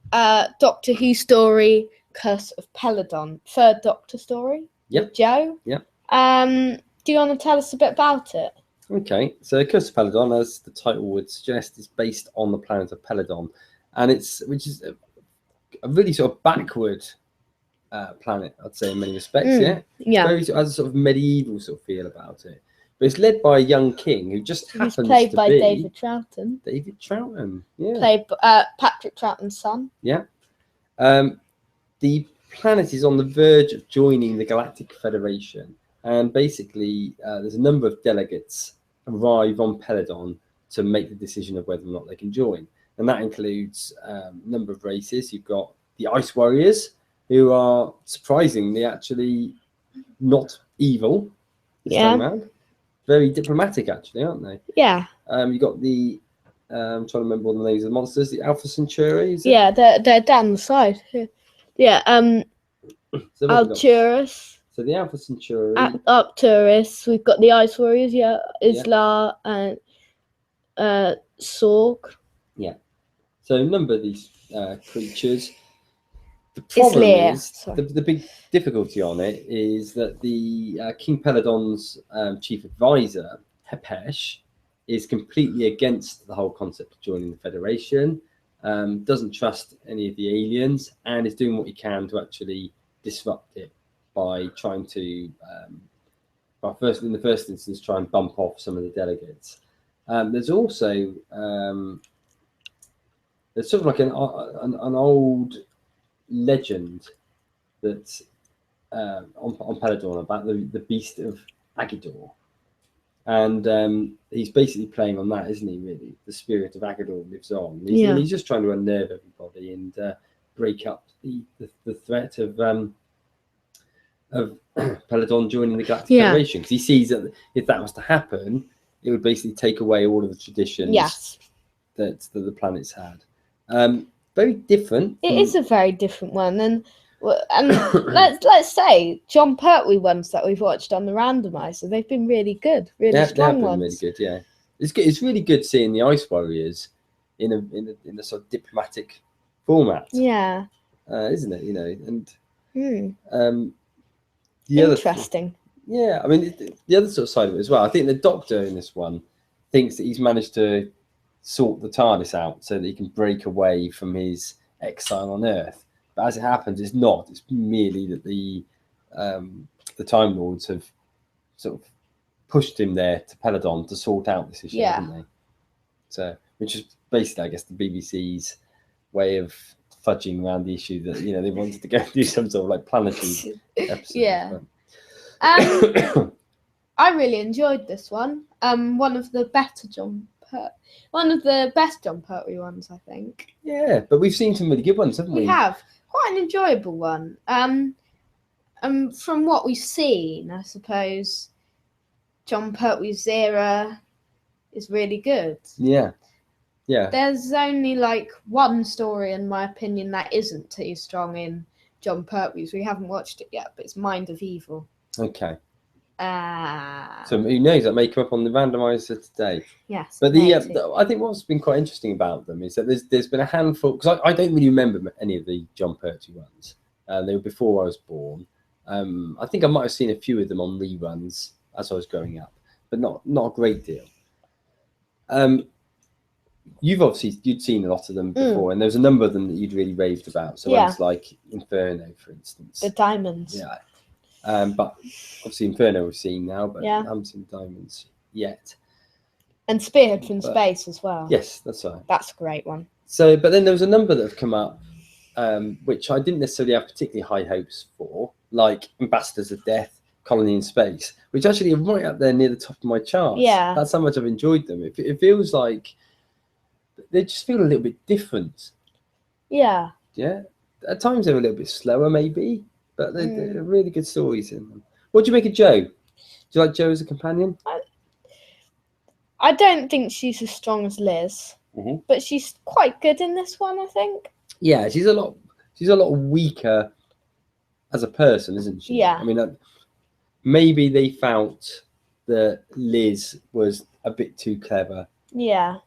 Doctor Who story Curse of Peladon, 3rd Doctor story. With Joe. Yep. Do you want to tell us a bit about it? Okay, so Curse of Peladon, as the title would suggest, is based on the planet of Peladon, and which is a really sort of backward planet, I'd say, in many respects. Yeah. Very has a sort of medieval sort of feel about it. But it's led by a young king who just happens to be played by David Troughton. David Troughton, yeah. Played Patrick Troughton's son. Yeah. The planet is on the verge of joining the Galactic Federation, and basically there's a number of delegates arrive on Peladon to make the decision of whether or not they can join, and that includes a number of races. You've got the Ice Warriors, who are surprisingly actually not evil this time around. Very diplomatic, actually, aren't they? Yeah. You've got the I'm trying to remember all the names of the monsters. The Alpha Centauri. Yeah, they're down the side. Yeah. So Arcturus. So the Alpha Centauri. Arcturus. We've got the Ice Warriors. Yeah. Isla and Sorg. Yeah. So a number of these creatures. The problem is the big difficulty on it is that the King Peladon's chief advisor Hepesh is completely against the whole concept of joining the Federation. Doesn't trust any of the aliens, and is doing what he can to actually disrupt it by trying to, in the first instance, try and bump off some of the delegates. There's also there's sort of like an old legend that on Peladon about the beast of Agador, and he's basically playing on that, isn't he? Really, the spirit of Agador lives on. And he's just trying to unnerve everybody and break up the threat of Peladon joining the Galactic Federation, because he sees that if that was to happen, it would basically take away all of the traditions that the planet's had. Very different. It is a very different one, and let's say John Pertwee ones that we've watched on the randomizer, they've been really good, really strong ones. Really good, yeah. It's really good seeing the Ice Warriors in a sort of diplomatic format. Yeah. Isn't it? You know, and interesting. I mean, the other sort of side of it as well. I think the Doctor in this one thinks that he's managed to sort the TARDIS out so that he can break away from his exile on Earth. But as it happens, it's not. It's merely that the Time Lords have sort of pushed him there to Peladon to sort out this issue, haven't they? So, which is basically, I guess, the BBC's way of fudging around the issue that, you know, they wanted to go and do some sort of like planetary episode. Yeah. I really enjoyed this one. One of the best John Pertwee ones, I think. Yeah, but we've seen some really good ones, haven't we? We have. Quite an enjoyable one. From what we've seen, I suppose John Pertwee's era is really good. Yeah. There's only like one story, in my opinion, that isn't too strong in John Pertwee's. We haven't watched it yet, but it's Mind of Evil. Okay. So who knows? That may come up on the randomizer today. Yes. But maybe. I think what's been quite interesting about them is that there's been a handful, because I don't really remember any of the John Pertwee ones. They were before I was born. I think I might have seen a few of them on reruns as I was growing up, but not a great deal. You'd seen a lot of them before, and there was a number of them that you'd really raved about. So ones like Inferno, for instance. The Diamonds. Yeah. But obviously Inferno we've seen now, but Yeah. I haven't seen Diamonds yet. And Spearhead from Space as well. Yes, that's right. That's a great one. So, but then there was a number that have come up, which I didn't necessarily have particularly high hopes for, like Ambassadors of Death, Colony in Space, which actually are right up there near the top of my charts. Yeah. That's how much I've enjoyed them. It feels like they just feel a little bit different. Yeah. Yeah. At times they're a little bit slower, maybe, but they're really good stories in them. What do you make of Joe? Do you like Joe as a companion? I don't think she's as strong as Liz, but she's quite good in this one, I think. Yeah, she's a lot weaker as a person, isn't she? Yeah. I mean, maybe they felt that Liz was a bit too clever. Yeah.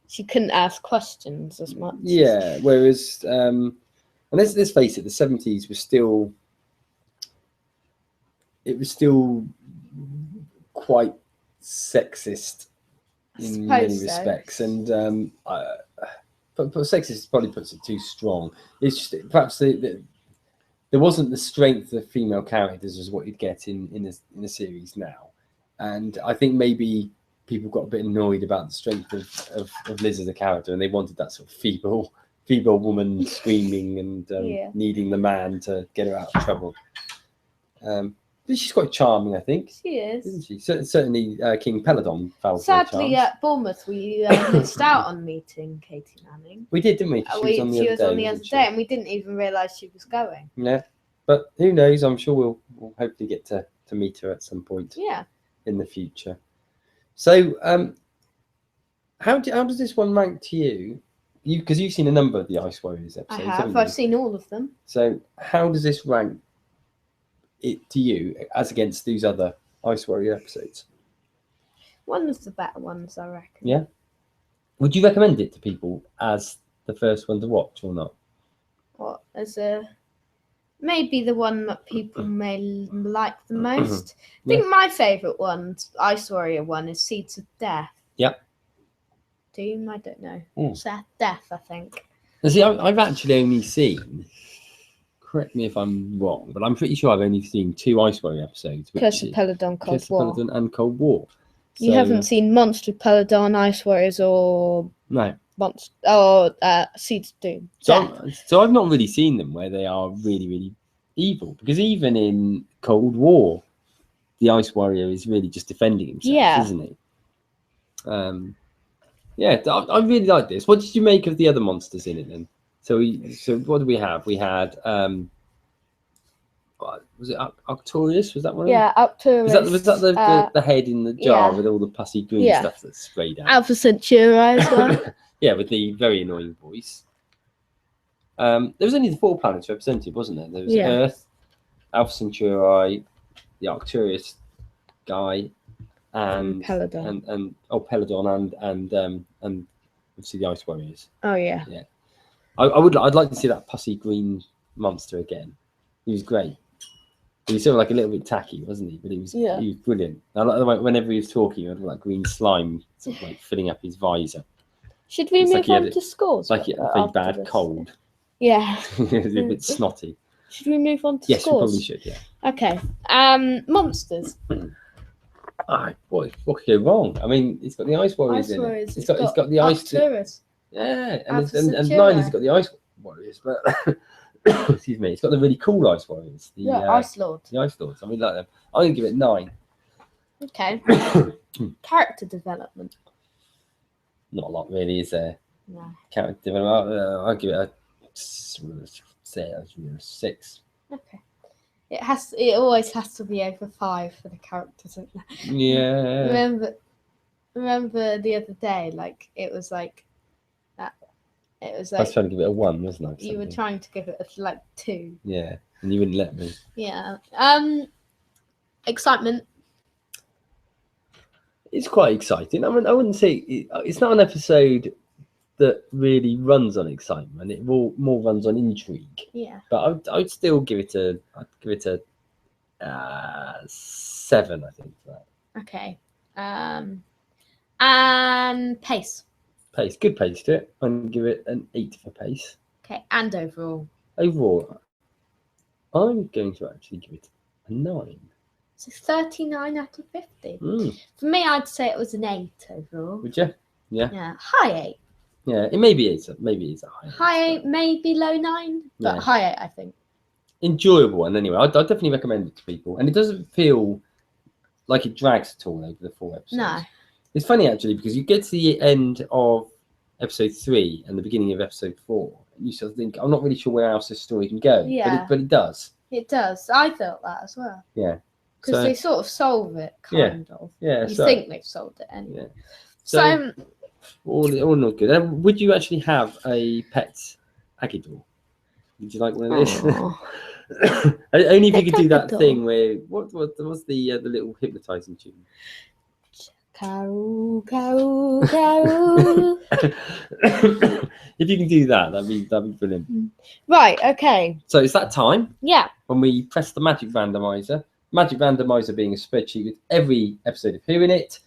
She couldn't ask questions as much. Yeah, whereas, and let's face it, the 70s was still, quite sexist in many respects, and but sexist probably puts it too strong. It's just perhaps there wasn't the strength of female characters as what you'd get in a series now, and I think maybe people got a bit annoyed about the strength of Liz as a character, and they wanted that sort of feeble woman screaming and needing the man to get her out of trouble. But she's quite charming, I think. She is, isn't she? Certainly, King Peladon felt. Sadly, at Bournemouth, we missed out on meeting Katie Manning. We did, didn't we? She was on the other day, and we didn't even realise she was going. Yeah, but who knows? I'm sure we'll hopefully get to meet her at some point. Yeah. In the future. So, how does this one rank to you? Because you've seen a number of the Ice Warriors episodes. I have. I've seen all of them. So, how does this rank it to you as against these other Ice Warrior episodes? One of the better ones, I reckon. Yeah. Would you recommend it to people as the first one to watch or not? What, maybe the one that people may like the most? I think my favourite one, Ice Warrior one, is Seeds of Death. Yep. Doom, I don't know. Death, I think. See, I've actually only seen, correct me if I'm wrong, but I'm pretty sure I've only seen 2 Ice Warrior episodes. Curse of Peladon, Cold War. Peladon and Cold War. So, you haven't seen Monster of Peladon, Ice Warriors, or Seeds of Doom. So I've not really seen them where they are really, really evil, because even in Cold War, the Ice Warrior is really just defending himself, isn't he? I really like this. What did you make of the other monsters in it then? So what did we have? We had was it Arcturus? Was that one? Yeah, Arcturus. Was that the head in the jar with all the pussy green stuff that's sprayed out? Alpha Centauri as well. Yeah, with the very annoying voice. There was only the 4 planets represented, wasn't there? There was Earth, Alpha Centauri, the Arcturus guy, and Peladon. and Peladon and obviously the Ice Warriors. Oh yeah. Yeah. I'd like to see that pussy green monster again. He was great. He was sort of like a little bit tacky, wasn't he? But he was brilliant. I like the way whenever he was talking, he had like green slime sort of like filling up his visor. Should we move on to scores? Like he had a very bad cold. Yeah. He was a bit snotty. Should we move on to yes, scores? Yes, we probably should, yeah. Okay. Monsters. What could go wrong? I mean, it's got the Ice Warriors in it. It's got the Ice Arcturus. Yeah, and 9 has got the Ice Warriors, but excuse me, it's got the really cool Ice Warriors. Ice Lords. The Ice Lords. I mean, like them. I'm going to give it 9. Okay. Character development. Not a lot, really, is there? No. Character development. I'll give it a 6. Okay. It always has to be over 5 for the characters, isn't it? Yeah. Remember the other day, it was like that. It was like I was trying to give it a 1, wasn't I? You were trying to give it a 2. Yeah, and you wouldn't let me. Yeah. Excitement. It's quite exciting. I mean, I wouldn't say it's not an episode that really runs on excitement. It more runs on intrigue. Yeah. But I'd still give it a 7, I think, for that. Okay. And pace. Pace, good pace to it. I'm gonna give it an 8 for pace. Okay, and overall. Overall, I'm going to actually give it a 9. So 39 out of 50. Mm. For me, I'd say it was an 8 overall. Would you? Yeah. Yeah, high 8. Yeah, it maybe it's a high. High 8, maybe low 9, but Yeah. high 8, I think. Enjoyable one anyway. I'd definitely recommend it to people, and it doesn't feel like it drags at all over the 4 episodes. No. It's funny actually because you get to the end of episode 3 and the beginning of episode 4, and you sort of think, I'm not really sure where else this story can go. Yeah. But it does. It does. I felt that as well. Yeah. Because So- they sort of solve it, kind of. Yeah. You So think they've solved it anyway. Yeah. So, all not good. Would you actually have a pet Agidor? Would you like one of this? aw. Only if you could do that Agidor. thing where what's the little hypnotizing tune? Carol, Carol, Carol. If you can do that, that'd be brilliant. Right, okay. So it's that time Yeah. when we press the magic randomizer. Magic randomizer being a spreadsheet with every episode of Who in it.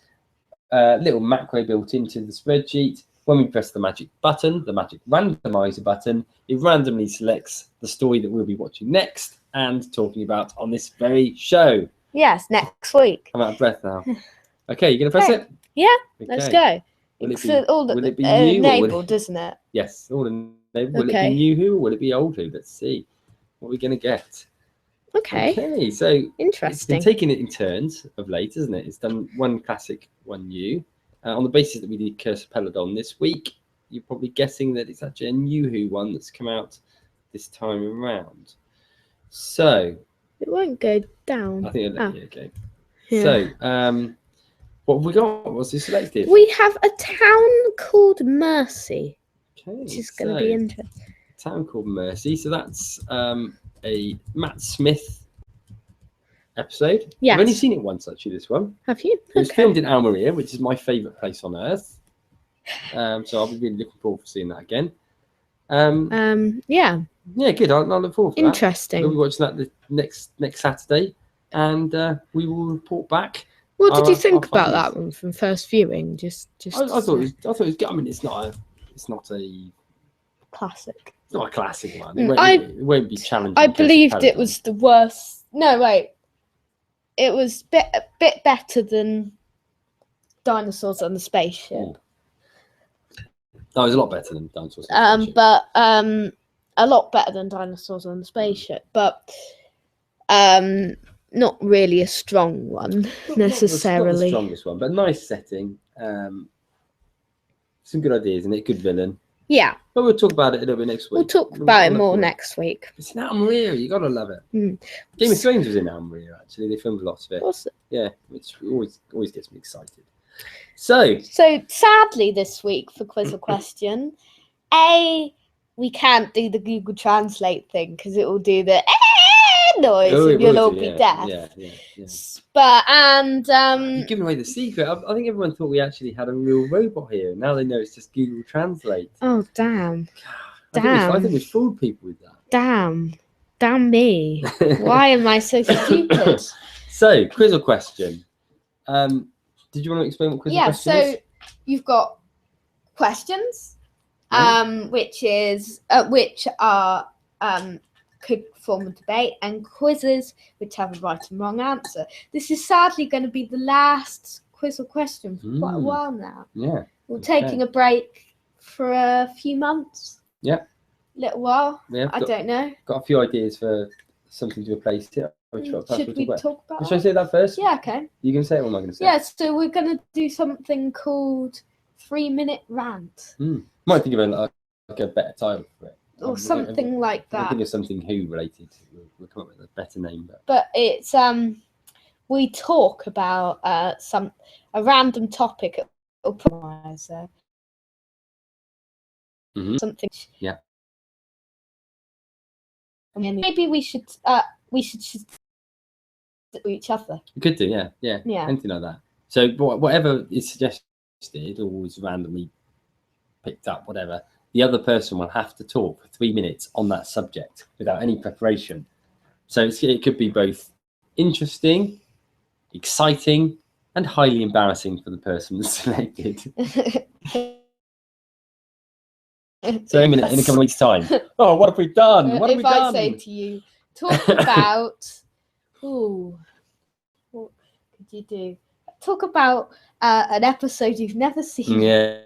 Little macro built into the spreadsheet. When we press the magic button, the magic randomizer button, it randomly selects the story that we'll be watching next and talking about on this very show. Yes, next week. I'm out of breath now. Okay, you're gonna press Okay. it? Yeah, Okay. let's go. Will it It's be, all will it be new or will it- enabled, isn't it? Yes, all enabled. Will it Okay. be new Who or will it be old Who? Let's see. What are we gonna get? Okay, Okay, so it's been interesting. taking it in turns of late, isn't it? It's done one classic, one new. On the basis that we did Curse of Peladon this week, you're probably guessing that it's actually a new Who one that's come out this time around. So It won't go down. I think Oh. okay. Yeah. So what have we got? What's this selected? We have a town called Mercy, Okay, which is going to be interesting. town called Mercy. So that's a Matt Smith episode. Yes. I've only seen it once actually. This one. Have you? It was Okay. filmed in Almeria, which is my favourite place on earth. So I'll be really looking forward to seeing that again. Yeah, Yeah, good. I'll look forward to that. We'll be interesting. watching that the next Saturday, and we will report back. What did you our think about findings. that one from first viewing? Just I thought it was good. I mean, it's not a classic. It's not a classic one. Mm, It won't be challenging. I Curse of believed it Peladon. was the worst. No, wait. It was a bit better than Dinosaurs on the Spaceship. Mm. No, it was a lot better than Dinosaurs. on the Spaceship. But a lot better than Dinosaurs on the Spaceship, but not really a strong one Not the necessarily. strongest one, but nice setting. Some good ideas in it. Good villain. Yeah, But we'll talk about it a little bit next week. we'll talk about it look more forward. next week. It's in Almeria. You gotta love it. Mm. Game of Thrones was in Almeria. Actually, they filmed lots of it. Also- Yeah, which always gets me excited. So So sadly, this week for Quiz or Question, we can't do the Google Translate thing because it will do the noise Oh, it and you'll will all do, be yeah, deaf. Yeah. But You've given away the secret. I think everyone thought we actually had a real robot here. Now they know it's just Google Translate. oh damn, I think we fooled people with damn me! Why am I so stupid? that. So, quiz or question. Did you want to explain what quiz or Yeah, question so is? you've got questions, which are could form a debate, and quizzes which have a right and wrong answer. This is sadly going to be the last quiz or question for quite a while now. Yeah. We're Okay. taking a break for a few months. Yeah. Little while. Yeah. I don't know. Got a few ideas for something to replace it. Should we talk about Should I that? say that first? Yeah, okay. You can say it or am I going to say Yeah, so we're going to do something called 3-minute rant. it? Might think of like a better title for it. Or something like I that. think of something Who related. We'll come up with a better name. But it's we talk about a random topic or Mhm. something. Yeah. And then maybe we should to each other. We could do, yeah. Yeah. Anything like that. So whatever is suggested or is randomly picked up, whatever, the other person will have to talk for 3 minutes on that subject without any preparation. So it could be both interesting, exciting, and highly embarrassing for the person that's selected. So in a couple of weeks' time, oh, what have we done? What have we done? If I say to you, talk about, what could you do? Talk about an episode you've never seen. Yeah.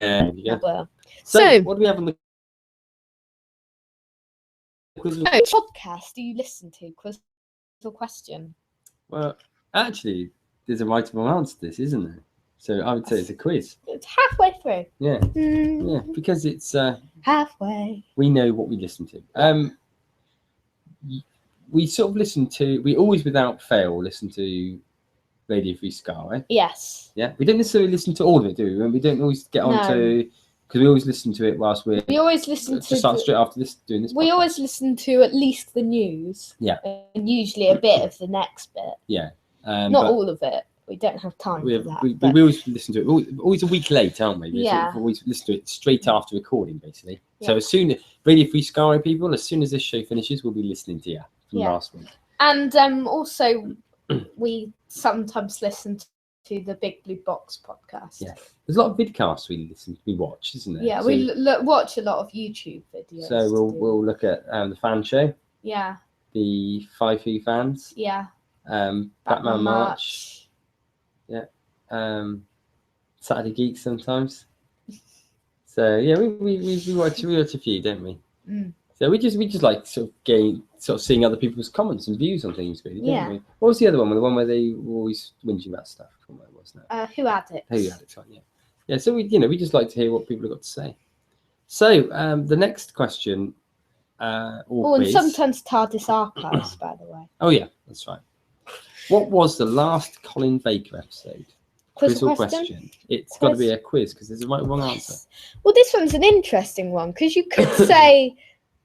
Yeah. Well, So what do we have on the quiz? Podcast do you listen to? Quiz or question? Well, actually, there's a rightable answer to this, isn't there? So I would say it's a quiz. It's halfway through. Yeah. Yeah, because it's halfway. We know what we listen to. We sort of listen to. We always, without fail, listen to Radio Free Sky. Yes. Yeah. We don't necessarily listen to all of it, do we? And we don't always get on to, because we always listen to it whilst we always listen to start straight after this doing this. We always listen to at least the news. Yeah. And usually a bit of the next bit. Yeah. Not all of it. We don't have time for that. We always listen to it. Always a week late, aren't we? We always listen to it straight after recording, basically. Yeah. So as soon as Radio Free Sky people, as soon as this show finishes, we'll be listening to you from last week. And also, we sometimes listen to the Big Blue Box podcast. Yeah, there's a lot of vidcasts we watch, isn't there? Yeah, so, we watch a lot of YouTube videos. So we'll look at the fan show. Yeah. The Five Who fans. Yeah. Batman March. Yeah. Saturday Geeks sometimes. So yeah, we watch a few, don't we? Mm. So we just like sort of seeing other people's comments and views on things, really, don't we? What was the other one? The one where they were always whinging about stuff. What was that? Who Addicts. Who Addicts, right? Yeah. Yeah. So we just like to hear what people have got to say. So the next question. And sometimes TARDIS archives, by the way. Oh yeah, that's right. What was the last Colin Baker episode? Quiz or question? It's got to be a quiz because there's a right or wrong answer. Well, this one's an interesting one because you could say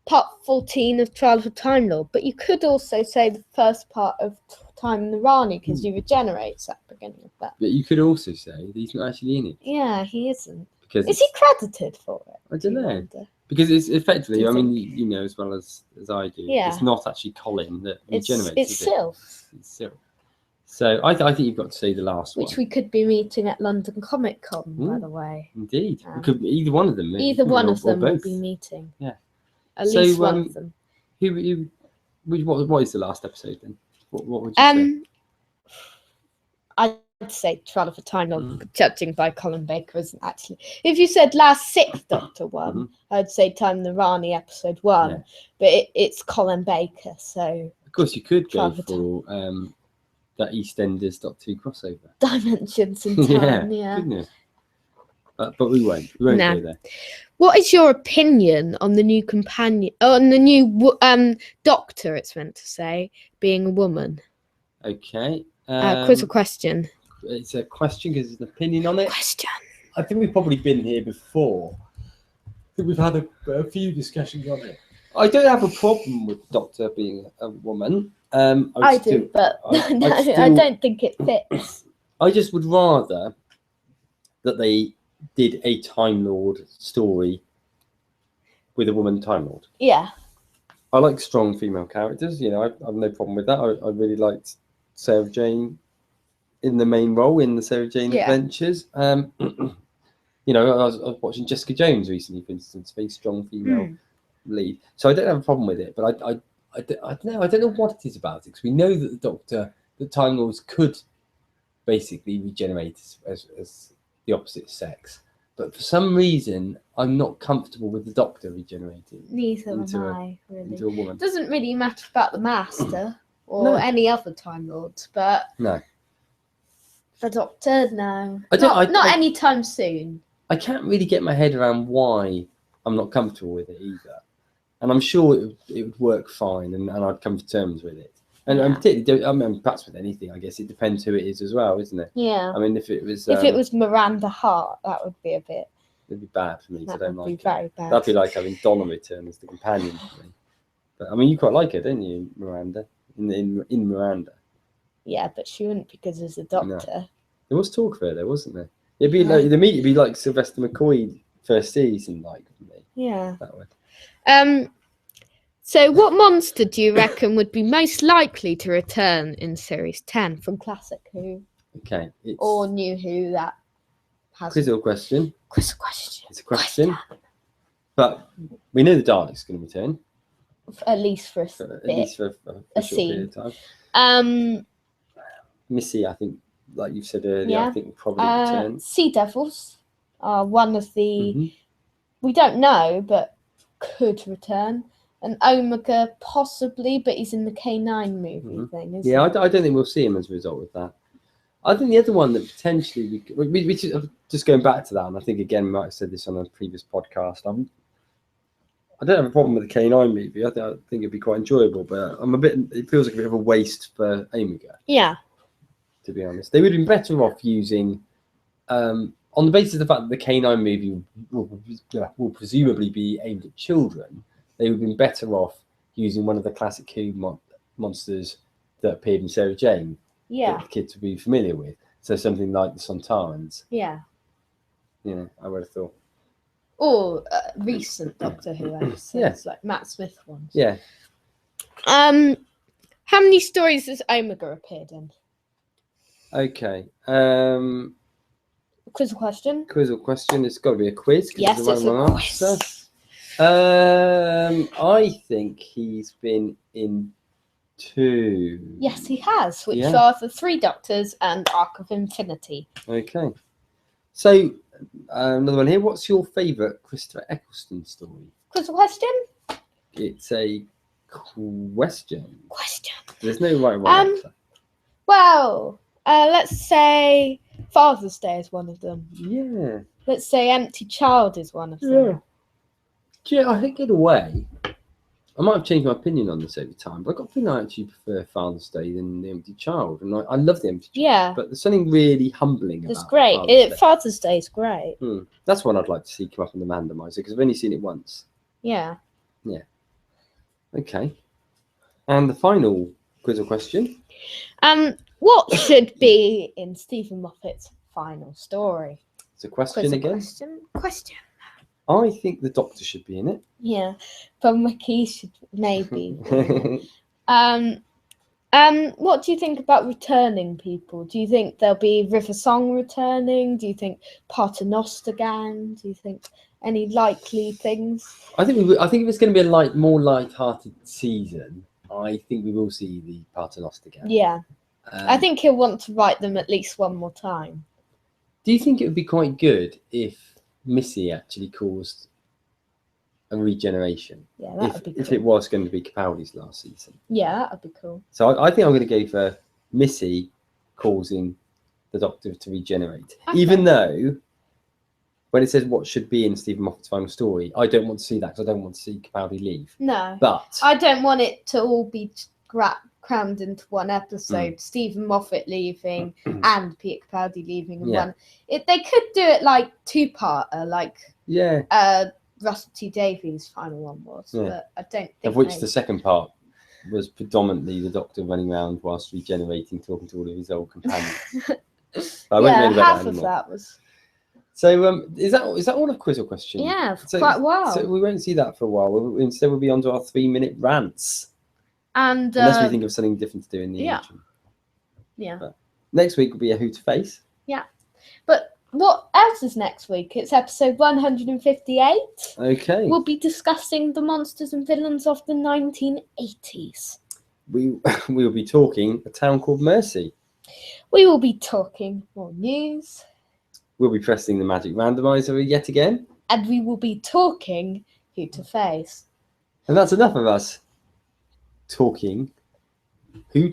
part 14 of Trial of a Time Lord, but you could also say the first part of Time in the Rani because he regenerates at the beginning of that. But you could also say that he's not actually in it. Yeah, he isn't. Because is he credited for it? I don't know. Because it's effectively, I mean, you know as well as I do, it's not actually Colin that regenerates. It's Sylph. It's Sylph. So I think you've got to say the last one. Which we could be meeting at London Comic Con, by the way. Indeed. We could either one of them. Either one of them would be meeting. Yeah. At least one of them. What is the last episode then? What would you say? I'd say Trial of a Time Lord, judging by Colin Baker, isn't actually. If you said last Sixth Doctor one, I'd say Time in the Rani episode 1. Yeah. But it's Colin Baker, so. Of course, you could go for that EastEnders Doctor Who crossover. Dimensions in Time, yeah. Goodness. But we won't. We won't go there. What is your opinion on the new companion, on the new Doctor? It's meant to say being a woman. Okay. Quiz or question? It's a question because there's an opinion on it. Question. I think we've probably been here before. I think we've had a few discussions on it. I don't have a problem with Doctor being a woman. I do, but I don't think it fits. I just would rather that they did a Time Lord story with a woman Time Lord. Yeah. I like strong female characters. You know, I have no problem with that. I really liked Sarah Jane in the main role in the Sarah Jane Adventures. You know, I was watching Jessica Jones recently, for instance, very strong female lead. So I don't have a problem with it, but I don't know what it is about it, because we know that the Time Lords could basically regenerate as the opposite sex, but for some reason I'm not comfortable with the Doctor regenerating. Neither am I, really. Into a woman. It doesn't really matter about the Master or any other Time Lords, but the Doctor, no. Not anytime soon. I can't really get my head around why I'm not comfortable with it either. And I'm sure it would work fine, and I'd come to terms with it. And particularly, I mean, perhaps with anything, I guess it depends who it is as well, isn't it? Yeah. I mean, if it was Miranda Hart, that would be a bit. It'd be bad for me. I don't like it. Very bad. That'd be like having Donna return as the companion for me. But I mean, you quite like her, don't you, Miranda? In Miranda. Yeah, but she wouldn't because there's a doctor. There was talk of her there, wasn't there? It'd be like it'd be like Sylvester McCoy first season, like me. Yeah. That way. So what monster do you reckon would be most likely to return in series 10 from Classic Who? Okay. Or New Who that has quiz or question. Quiz or question. It's a question. But we know the Dalek's going to return. At least for a short period of time. Missy, I think, like you said earlier, I think will probably return. Sea Devils are one of the we don't know, but could return. And Omega possibly, but he's in the K9 movie thing. Isn't I don't think we'll see him as a result of that. I think the other one that potentially we just going back to that, and I think again, we might have said this on a previous podcast. I don't have a problem with the K9 movie. I think it'd be quite enjoyable, but it feels like a bit of a waste for Omega. Yeah. To be honest, they would have been better off using, on the basis of the fact that the K9 movie will presumably be aimed at children. They would have been better off using one of the classic Who monsters that appeared in Sarah Jane. Yeah. That the kids would be familiar with. So something like the Sontarans. Yeah. Yeah, I would have thought. Or recent Doctor Who episodes, like Matt Smith ones. Yeah. How many stories has Omega appeared in? Okay. Quiz or question? Quiz or question. It's got to be a quiz. Yes, it's a quiz. I think he's been in 2. Yes, he has, which are the 3 Doctors and Arc of Infinity. Okay. So, another one here. What's your favourite Christopher Eccleston story? Quiz or question? It's a question. Question. There's no right one answer. Well, let's say Father's Day is one of them. Yeah. Let's say Empty Child is one of them. Yeah, I think in a way, I might have changed my opinion on this over time, but I got a feeling I actually prefer Father's Day than The Empty Child. And I love The Empty Child. Yeah. But there's something really humbling about it. It's great. Father's Day is great. That's one I'd like to see come up in the randomizer because I've only seen it once. Yeah. Yeah. Okay. And the final quiz or question. What should be in Stephen Moffat's final story? It's a question again. Question. I think the Doctor should be in it. Yeah, Pearl Mackie should maybe. What do you think about returning people? Do you think there'll be River Song returning? Do you think Paternoster Gang? Do you think any likely things? I think if it's going to be a more light-hearted season, I think we will see the Paternoster Gang. Yeah, I think he'll want to write them at least one more time. Do you think it would be quite good if Missy actually caused a regeneration? Yeah, that would be cool. If it was going to be Capaldi's last season. Yeah, that would be cool. So I think I'm going to go for Missy causing the Doctor to regenerate. Okay. Even though, when it says what should be in Stephen Moffat's final story, I don't want to see that because I don't want to see Capaldi leave. No. But I don't want it to all be crammed into one episode. Stephen Moffat leaving and Peter Capaldi leaving in one. They could do it like 2-parter, like Russell T Davies' final one was, but I don't think of which the second part was predominantly the Doctor running around whilst regenerating, talking to all of his old companions. I won't know about half that of that was. So is that all a quiz or question? Yeah, for quite a while. So we won't see that for a while. Instead, we'll be on to our 3-minute rants. And unless we think of something different to do in the interim. Yeah. But next week will be a Who to Face. Yeah. But what else is next week? It's episode 158. Okay. We'll be discussing the monsters and villains of the 1980s. We will be talking A Town Called Mercy. We will be talking more news. We'll be pressing the magic randomizer yet again. And we will be talking Who to Face. And that's enough of us. Talking Who.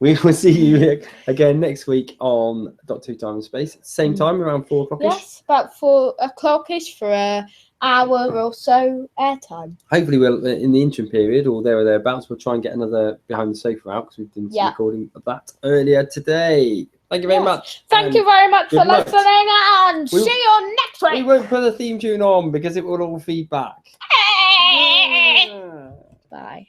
We will see you again next week on Doctor Who Time and Space. Same time, around 4 o'clock. Yes, about 4 o'clock-ish for an hour or so airtime. Hopefully, we'll in the interim period or there or thereabouts, we'll try and get another Behind the Sofa out because we've done some recording of that earlier today. Thank you very much. Thank you very much for listening and see you next week. We won't put a theme tune on because it will all feed back. Bye.